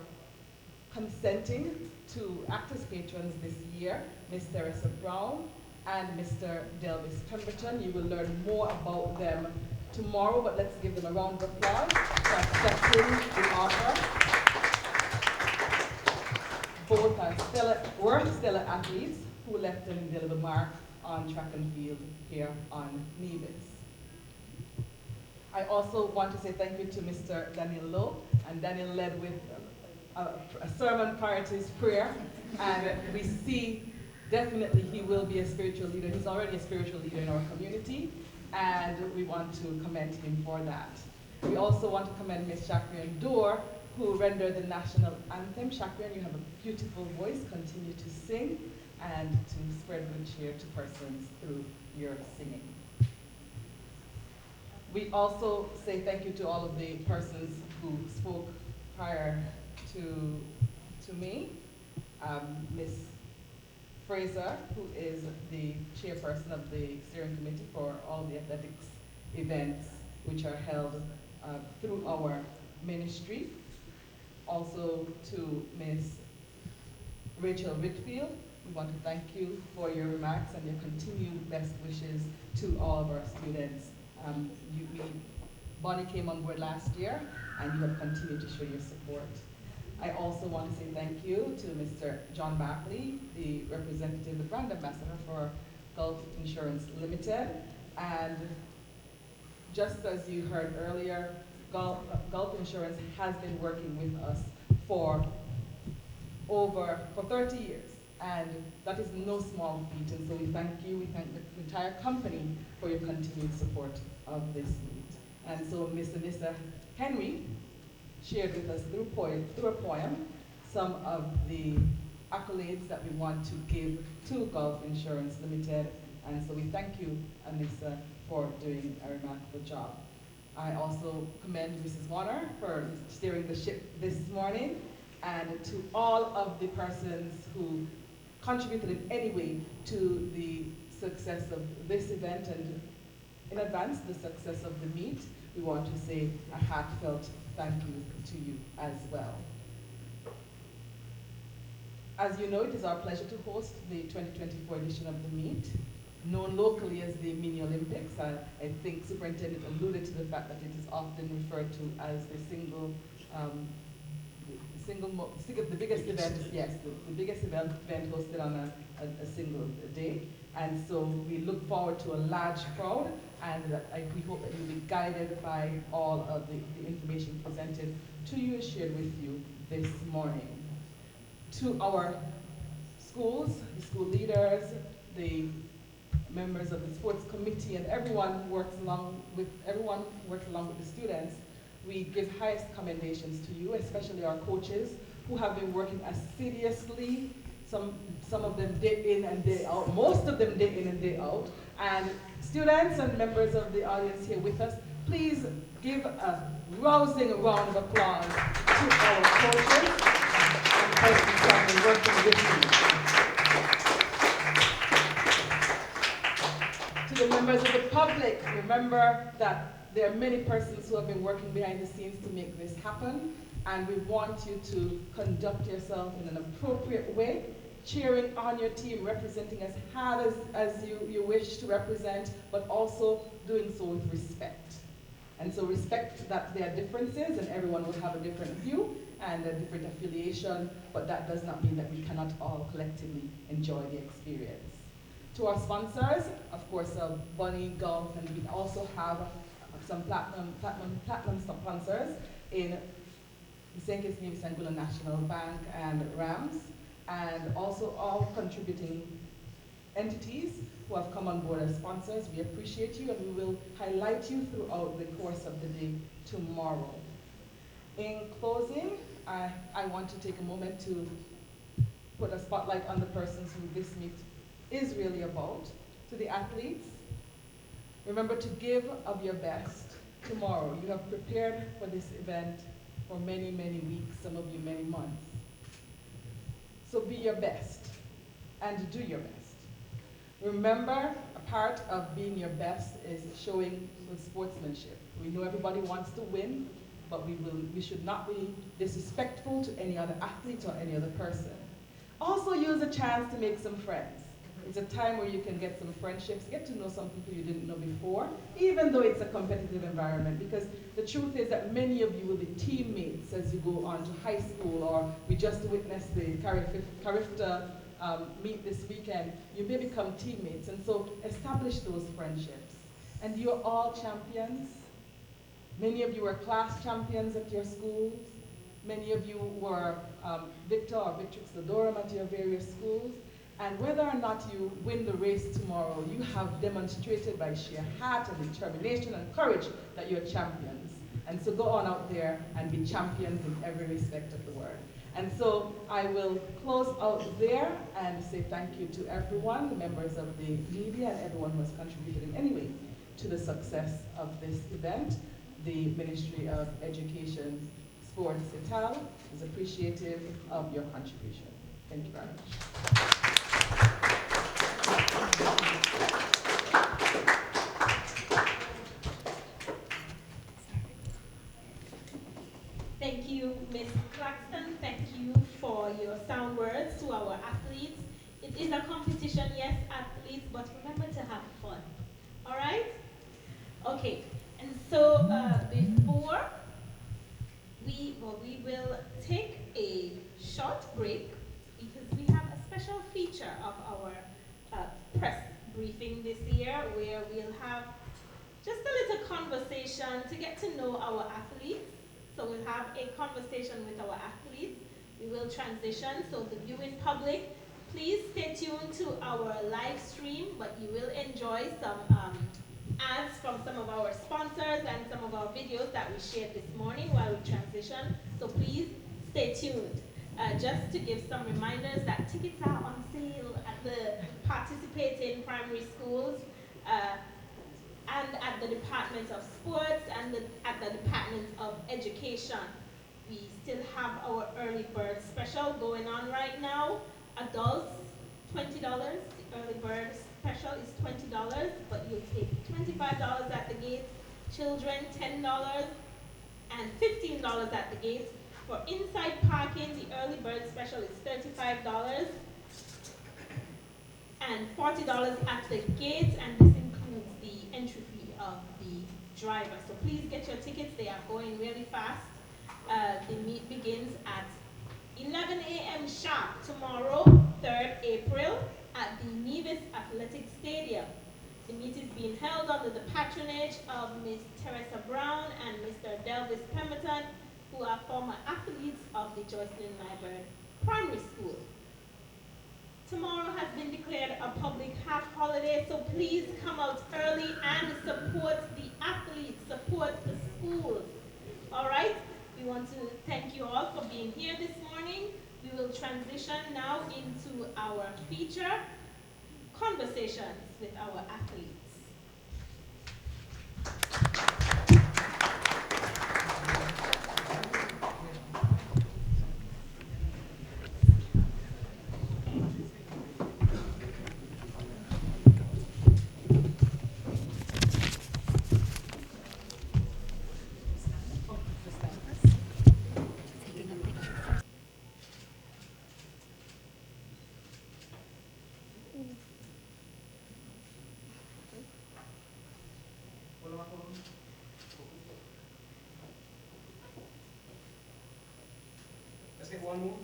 consenting to act as patrons this year, Ms. Teresa Brown and Mr. Delvis Pemberton. You will learn more about them tomorrow, but let's give them a round of applause for accepting the offer. Both are stellar athletes who left an indelible mark on track and field here on Nevis. I also want to say thank you to Mr. Daniel Lowe, and Daniel led with a sermon prior to his prayer, and we see definitely he will be a spiritual leader. He's already a spiritual leader in our community, and we want to commend him for that. We also want to commend Ms. Shakrian Dorr, who rendered the national anthem. Shakrian, you have a beautiful voice. Continue to sing and to spread good cheer to persons through your singing. We also say thank you to all of the persons who spoke prior to me. Ms. Fraser, who is the chairperson of the steering committee for all the athletics events which are held through our ministry. Also to Ms. Rachel Whitfield, we want to thank you for your remarks and your continued best wishes to all of our students. BONI came on board last year, and you have continued to show your support. I also want to say thank you to Mr. John Barkley, the representative, the brand ambassador for Gulf Insurance Limited. And just as you heard earlier, Gulf Insurance has been working with us for 30 years. And that is no small feat. And so we thank you, we thank the entire company for your continued support of this meet. And so Mr. Nissa Henry shared with us through a poem some of the accolades that we want to give to Gulf Insurance Limited. And so we thank you, Anissa, for doing a remarkable job. I also commend Mrs. Warner for steering the ship this morning, and to all of the persons who contributed in any way to the success of this event, and in advance the success of the meet. We want to say a heartfelt thank you to you as well. As you know, it is our pleasure to host the 2024 edition of the meet, known locally as the Mini Olympics. I think Superintendent alluded to the fact that it is often referred to as the the biggest event, yes, the biggest event hosted on a single day. And so we look forward to a large crowd, and we hope that you'll be guided by all of the information presented to you and shared with you this morning. To our schools, the school leaders, the members of the sports committee, and everyone works along with the students, we give highest commendations to you, especially our coaches who have been working assiduously, some of them day in and day out, most of them day in and day out. And students and members of the audience here with us, please give a rousing round of applause to our coaches and persons who have been working with you. To the members of the public, remember that there are many persons who have been working behind the scenes to make this happen, and we want you to conduct yourself in an appropriate way, cheering on your team, representing as hard as you wish to represent, but also doing so with respect. And so respect that there are differences and everyone will have a different view and a different affiliation, but that does not mean that we cannot all collectively enjoy the experience. To our sponsors, of course, BONI Golf, and we also have some platinum sponsors in the St. Kitts Nevis and Gula National Bank and Rams, and also all contributing entities who have come on board as sponsors. We appreciate you, and we will highlight you throughout the course of the day tomorrow. In closing, I want to take a moment to put a spotlight on the persons who this meet is really about. To the athletes, remember to give of your best tomorrow. You have prepared for this event for many, many weeks, some of you many months. So be your best and do your best. Remember, a part of being your best is showing good sportsmanship. We know everybody wants to win, but we should not be disrespectful to any other athlete or any other person. Also use a chance to make some friends. It's a time where you can get some friendships, get to know some people you didn't know before, even though it's a competitive environment, because the truth is that many of you will be teammates as you go on to high school, or we just witnessed the Carifta meet this weekend. You may become teammates, and so establish those friendships. And you're all champions. Many of you were class champions at your schools. Many of you were Victor or Victrix Ladorum at your various schools. And whether or not you win the race tomorrow, you have demonstrated by sheer heart and determination and courage that you're champions. And so go on out there and be champions in every respect of the word. And so I will close out there and say thank you to everyone, the members of the media and everyone who has contributed in any way to the success of this event. The Ministry of Education, Sports, et al. Is appreciative of your contribution. Thank you very much. Thank you, Ms. Claxton. Thank you for your sound words to our athletes. It is a competition, yes, athletes, but remember to have fun. All right? Okay. And so before we will take a short break because we have a special feature of our press briefing this year where we'll have just a little conversation to get to know our athletes. So we'll have a conversation with our athletes. We will transition, so the viewing public, please stay tuned to our live stream, but you will enjoy some ads from some of our sponsors and some of our videos that we shared this morning while we transition. So please stay tuned. Just to give some reminders that tickets are on sale at the participating primary schools and at the Department of Sports and at the Department of Education. We still have our early bird special going on right now. Adults, $20. The early bird special is $20, but you'll take $25 at the gate. Children, $10 and $15 at the gate. For inside parking, the early bird special is $35 and $40 at the gate, and this includes the entry fee of the driver. So please get your tickets, they are going really fast. The meet begins at 11 a.m. sharp tomorrow, 3rd April, at the Nevis Athletic Stadium. The meet is being held under the patronage of Ms. Teresa Brown and Mr. Delvis Pemberton, who are former athletes of the Joycelyn Nyberg Primary School. Tomorrow has been declared a public half holiday, so please come out early and support the athletes, support the schools. All right? We want to thank you all for being here this morning. We will transition now into our feature, conversations with our athletes. Let's get one more.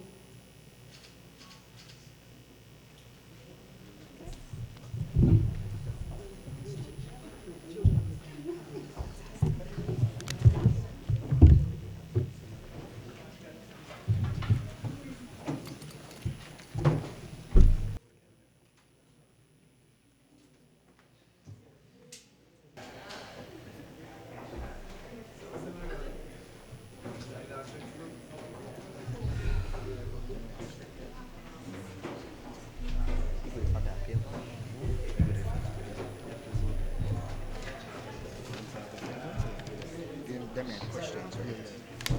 Them are questions, right?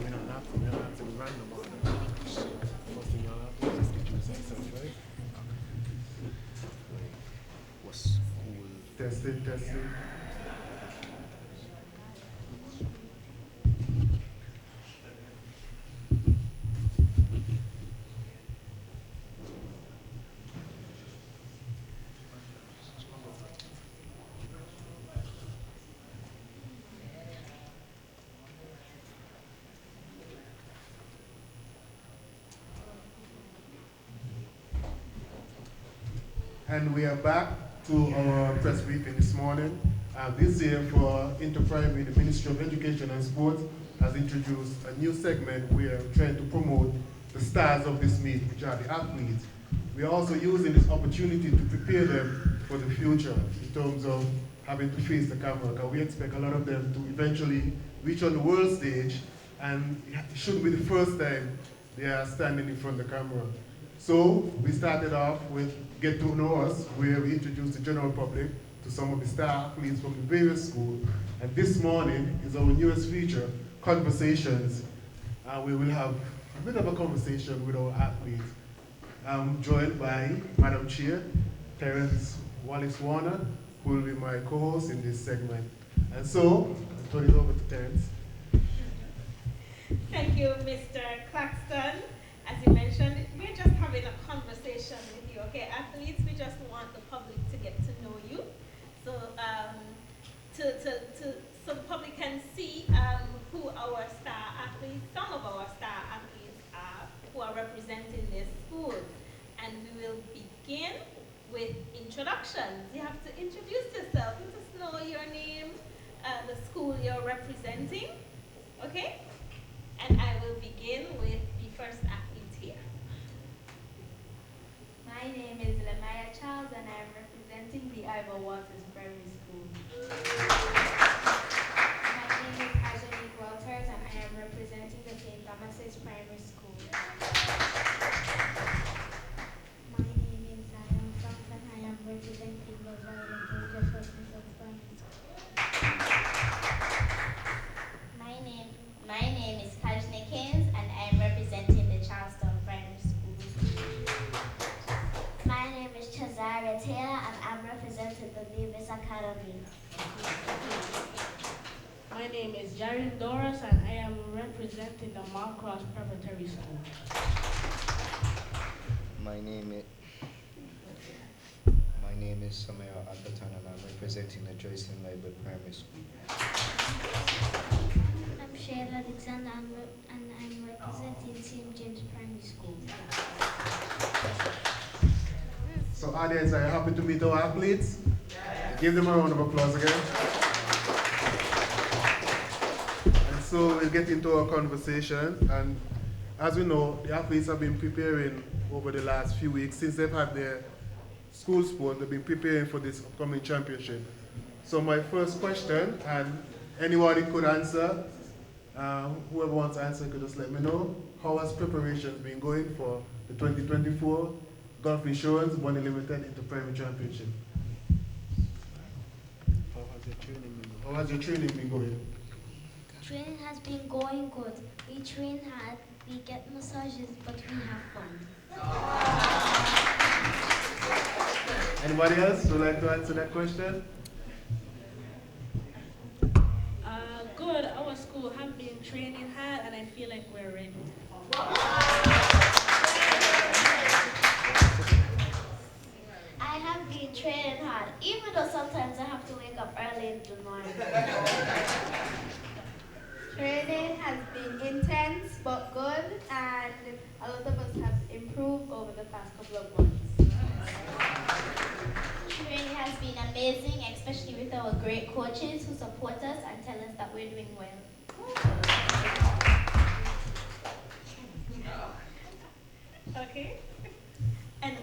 We're not asking random on them. First thing y'all have to do is introduce yourself, right? What school? Testing. And we are back to our press briefing this morning. This year for Interprimary, the Ministry of Education and Sport has introduced a new segment where we're trying to promote the stars of this meet, which are the athletes. We are also using this opportunity to prepare them for the future in terms of having to face the camera, because we expect a lot of them to eventually reach on the world stage, and it shouldn't be the first time they are standing in front of the camera. So we started off with Get to Know Us, where we introduced the general public to some of the star athletes from the various schools. And this morning is our newest feature, Conversations. We will have a bit of a conversation with our athletes. I'm joined by Madam Chair, Terence Wallace-Warner, who will be my co-host in this segment. And so, I'll turn it over to Terence. Thank you, Mr. Claxton. As you mentioned, we're just having a conversation with you, okay? Athletes, we just want the public to get to know you. So, so the public can see who our star athletes, some of our star athletes are, who are representing their schools. And we will begin with introductions. You have to introduce yourself. Let us know your name, the school you're representing, okay? And I will begin with the first athlete here. My name is Lemaya Charles and I am representing the Ivor Waters Primary School. My name is Angelique Walters and I am representing the St. Thomas's Primary School. My name is Zion Fox and I am representing the Violet Jefferson Primary School. My name is Kajne Kins and I am representing the Charleston Primary School. My name is Chazaria Taylor and I'm representing the Nevis Academy. My name is Jarin Doris and I am representing the Malcross Preparatory School. My name is Samaya Atatan and I'm representing the Joycelyn Library Primary School. I'm Shayla Alexander and I'm representing St. James Primary School. So audience, are you happy to meet our athletes? Give them a round of applause again. And so we'll get into our conversation, and as we know, the athletes have been preparing over the last few weeks since they've had their school sport. They've been preparing for this upcoming championship. So my first question, and anyone who could answer, whoever wants to answer could just let me know. How has preparations been going for the 2024 Gulf Insurance BONI Limited Inter Primary Championship? How has your training been going? Training has been going good. We train hard, we get massages, but we have fun. Anybody else would like to answer that question? Good. Our school have been training hard, and I feel like we're ready. I have been training hard, even though sometimes I have to wake up early in the morning. Training has been intense but good, and a lot of us have improved over the past couple of months. Training has been amazing, especially with our great coaches who support us and tell us that we're doing well. Okay. And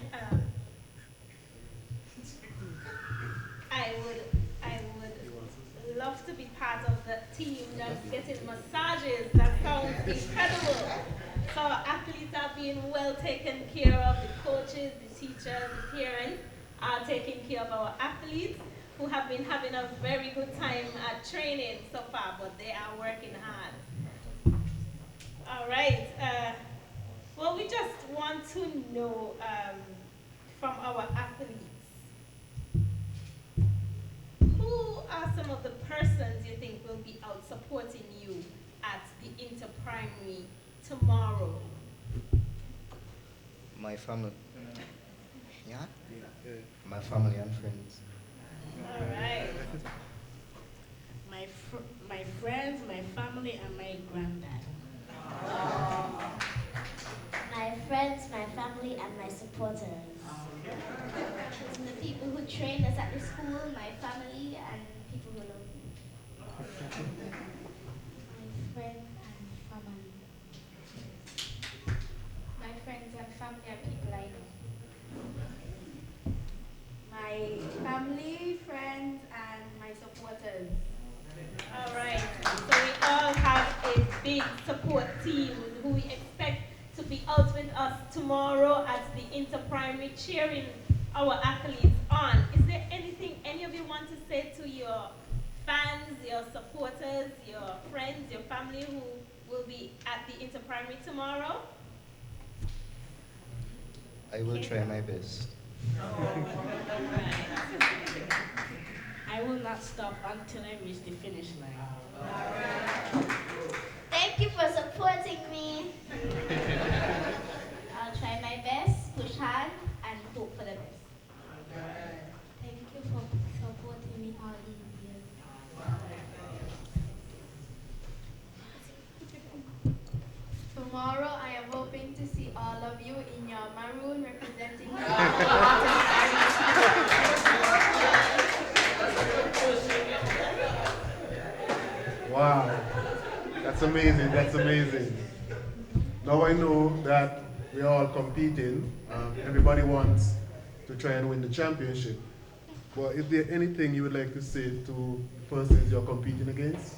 I would love to be part of the team that's getting massages. That sounds incredible. So our athletes are being well taken care of. The coaches, the teachers, the parents are taking care of our athletes, who have been having a very good time at training so far, but they are working hard. All right. Well, we just want to know from our athletes, who are some of the persons you think will be out supporting you at the Inter-Primary tomorrow? My family. Yeah? My family and friends. All right. My friends, my family, and my granddad. My friends, my family, and my supporters. And the people who train us at the school, my family, and people who love me. My friends and family. My friends and family and people I know. My family, friends, and my supporters. All right. So we all have a big support team who we expect to be out with us tomorrow at the Inter-Primary, cheering our athletes on. Is there anything any of you want to say to your fans, your supporters, your friends, your family who will be at the Inter-Primary tomorrow? I will try my best. I will not stop until I reach the finish line. Thank you for supporting me. I'll try my best, push hard, and hope for the best. Thank you for supporting me all these years. Tomorrow, I am hoping to see all of you in your maroon representing Wow, that's amazing, that's amazing. Now I know that we're all competing. Everybody wants to try and win the championship. But is there anything you would like to say to the persons you're competing against?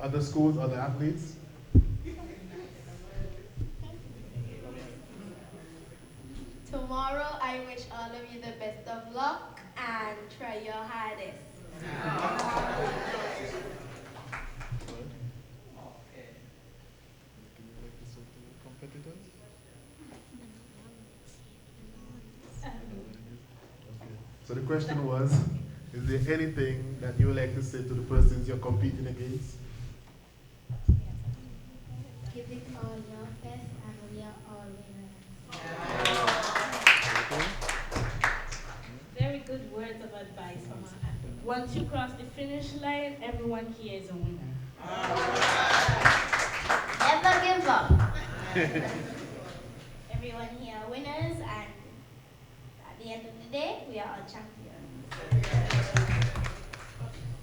Other schools, other athletes? Tomorrow, I wish all of you the best of luck and try your hardest. So the question was, is there anything that you would like to say to the persons you're competing against? Give it all your best and we are all winners. Very good words of advice from our athletes. Once you cross the finish line, everyone here is a winner. Never give up. Everyone here are winners, and at the end of the day, we are all champions.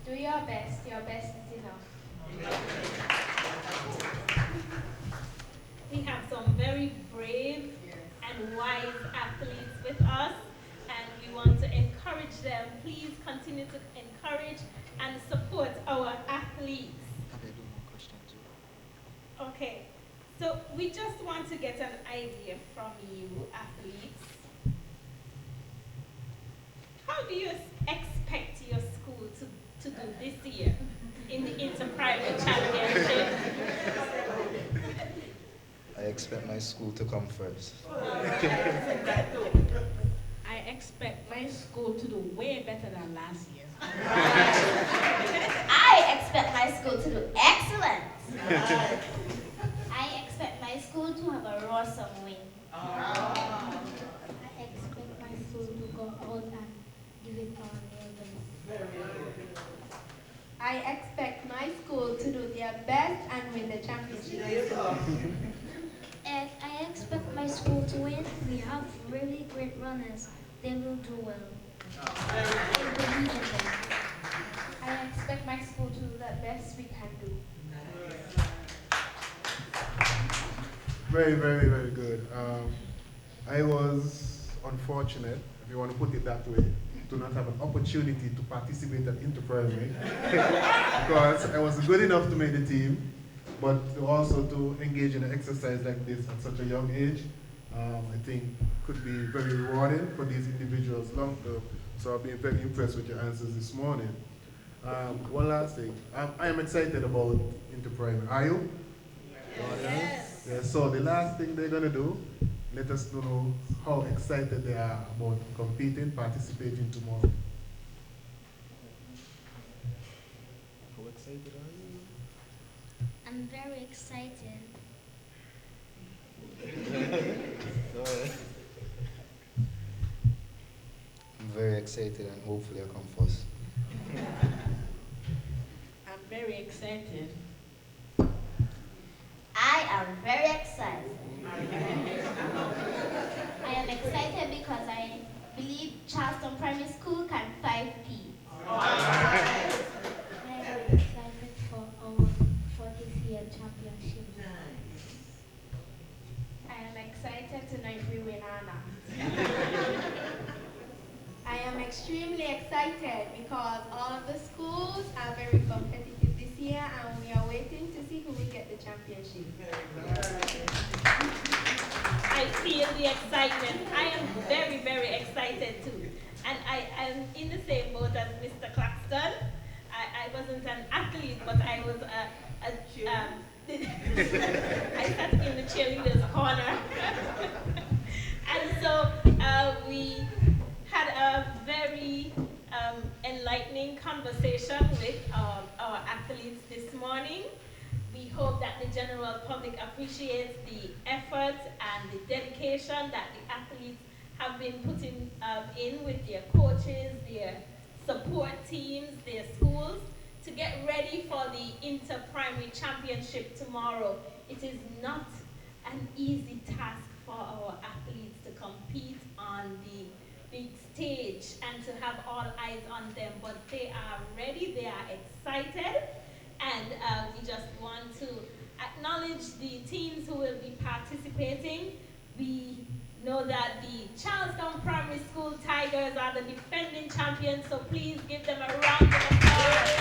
Do your best. Your best is enough. We have So we just want to get an idea from you, athletes. How do you expect your school to do this year in the Inter-Primary Championship? I expect my school to come first. I expect my school to do way better than last year. I expect my school to do excellent. I expect my school to have a awesome win. I expect my school to go out and give it all their best. I expect my school to do their best and win the championship. And I expect my school to win. We have really great runners. They will do well. I believe in them. I expect my school to do the best we can do. Very, very, very good. I was unfortunate, if you want to put it that way, to not have an opportunity to participate at Inter-Primary because I was good enough to make the team, but also to engage in an exercise like this at such a young age, I think could be very rewarding for these individuals long term. So I've been very impressed with your answers this morning. One last thing, I am excited about Inter-Primary. Are you? Yes. Yeah, so the last thing they're going to do, let us know how excited they are about competing, participating tomorrow. How excited are you? I'm very excited. Go ahead. I'm very excited and hopefully I'll come first. I'm very excited. I am very excited. I am excited because I believe Charleston Primary School can 5P. I'm very excited for this year championship. I am excited tonight we win Anna. I am extremely excited because all of the schools are very competitive this year and we are waiting to see who will get the championship. I feel the excitement. I am very, very excited too. And I am in the same boat as Mr. Claxton. I wasn't an athlete, but I was I sat in the cheerleaders' corner. And so we had a very enlightening conversation with our athletes this morning. We hope that the general public appreciates the effort and the dedication that the athletes have been putting in with their coaches, their support teams, their schools, to get ready for the Inter-Primary Championship tomorrow. It is not an easy task for our athletes to compete on the big stage and to have all eyes on them, but they are ready, they are excited, and we just want to acknowledge the teams who will be participating. We know that the Charlestown Primary School Tigers are the defending champions, so please give them a round of applause.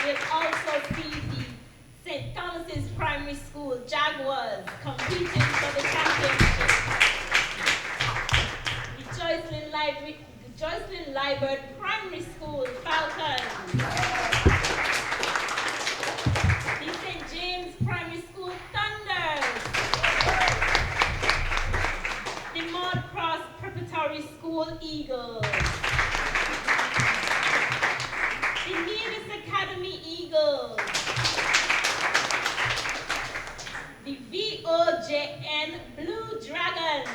We'll also see the St. Thomas's Primary School Jaguars competing for the championship. The Joycelyn Liburd Primary School Falcons. The St. James Primary School Thunders. The Maud Cross Preparatory School Eagles. The Nevis Academy Eagles. The VOJN Blue Dragons.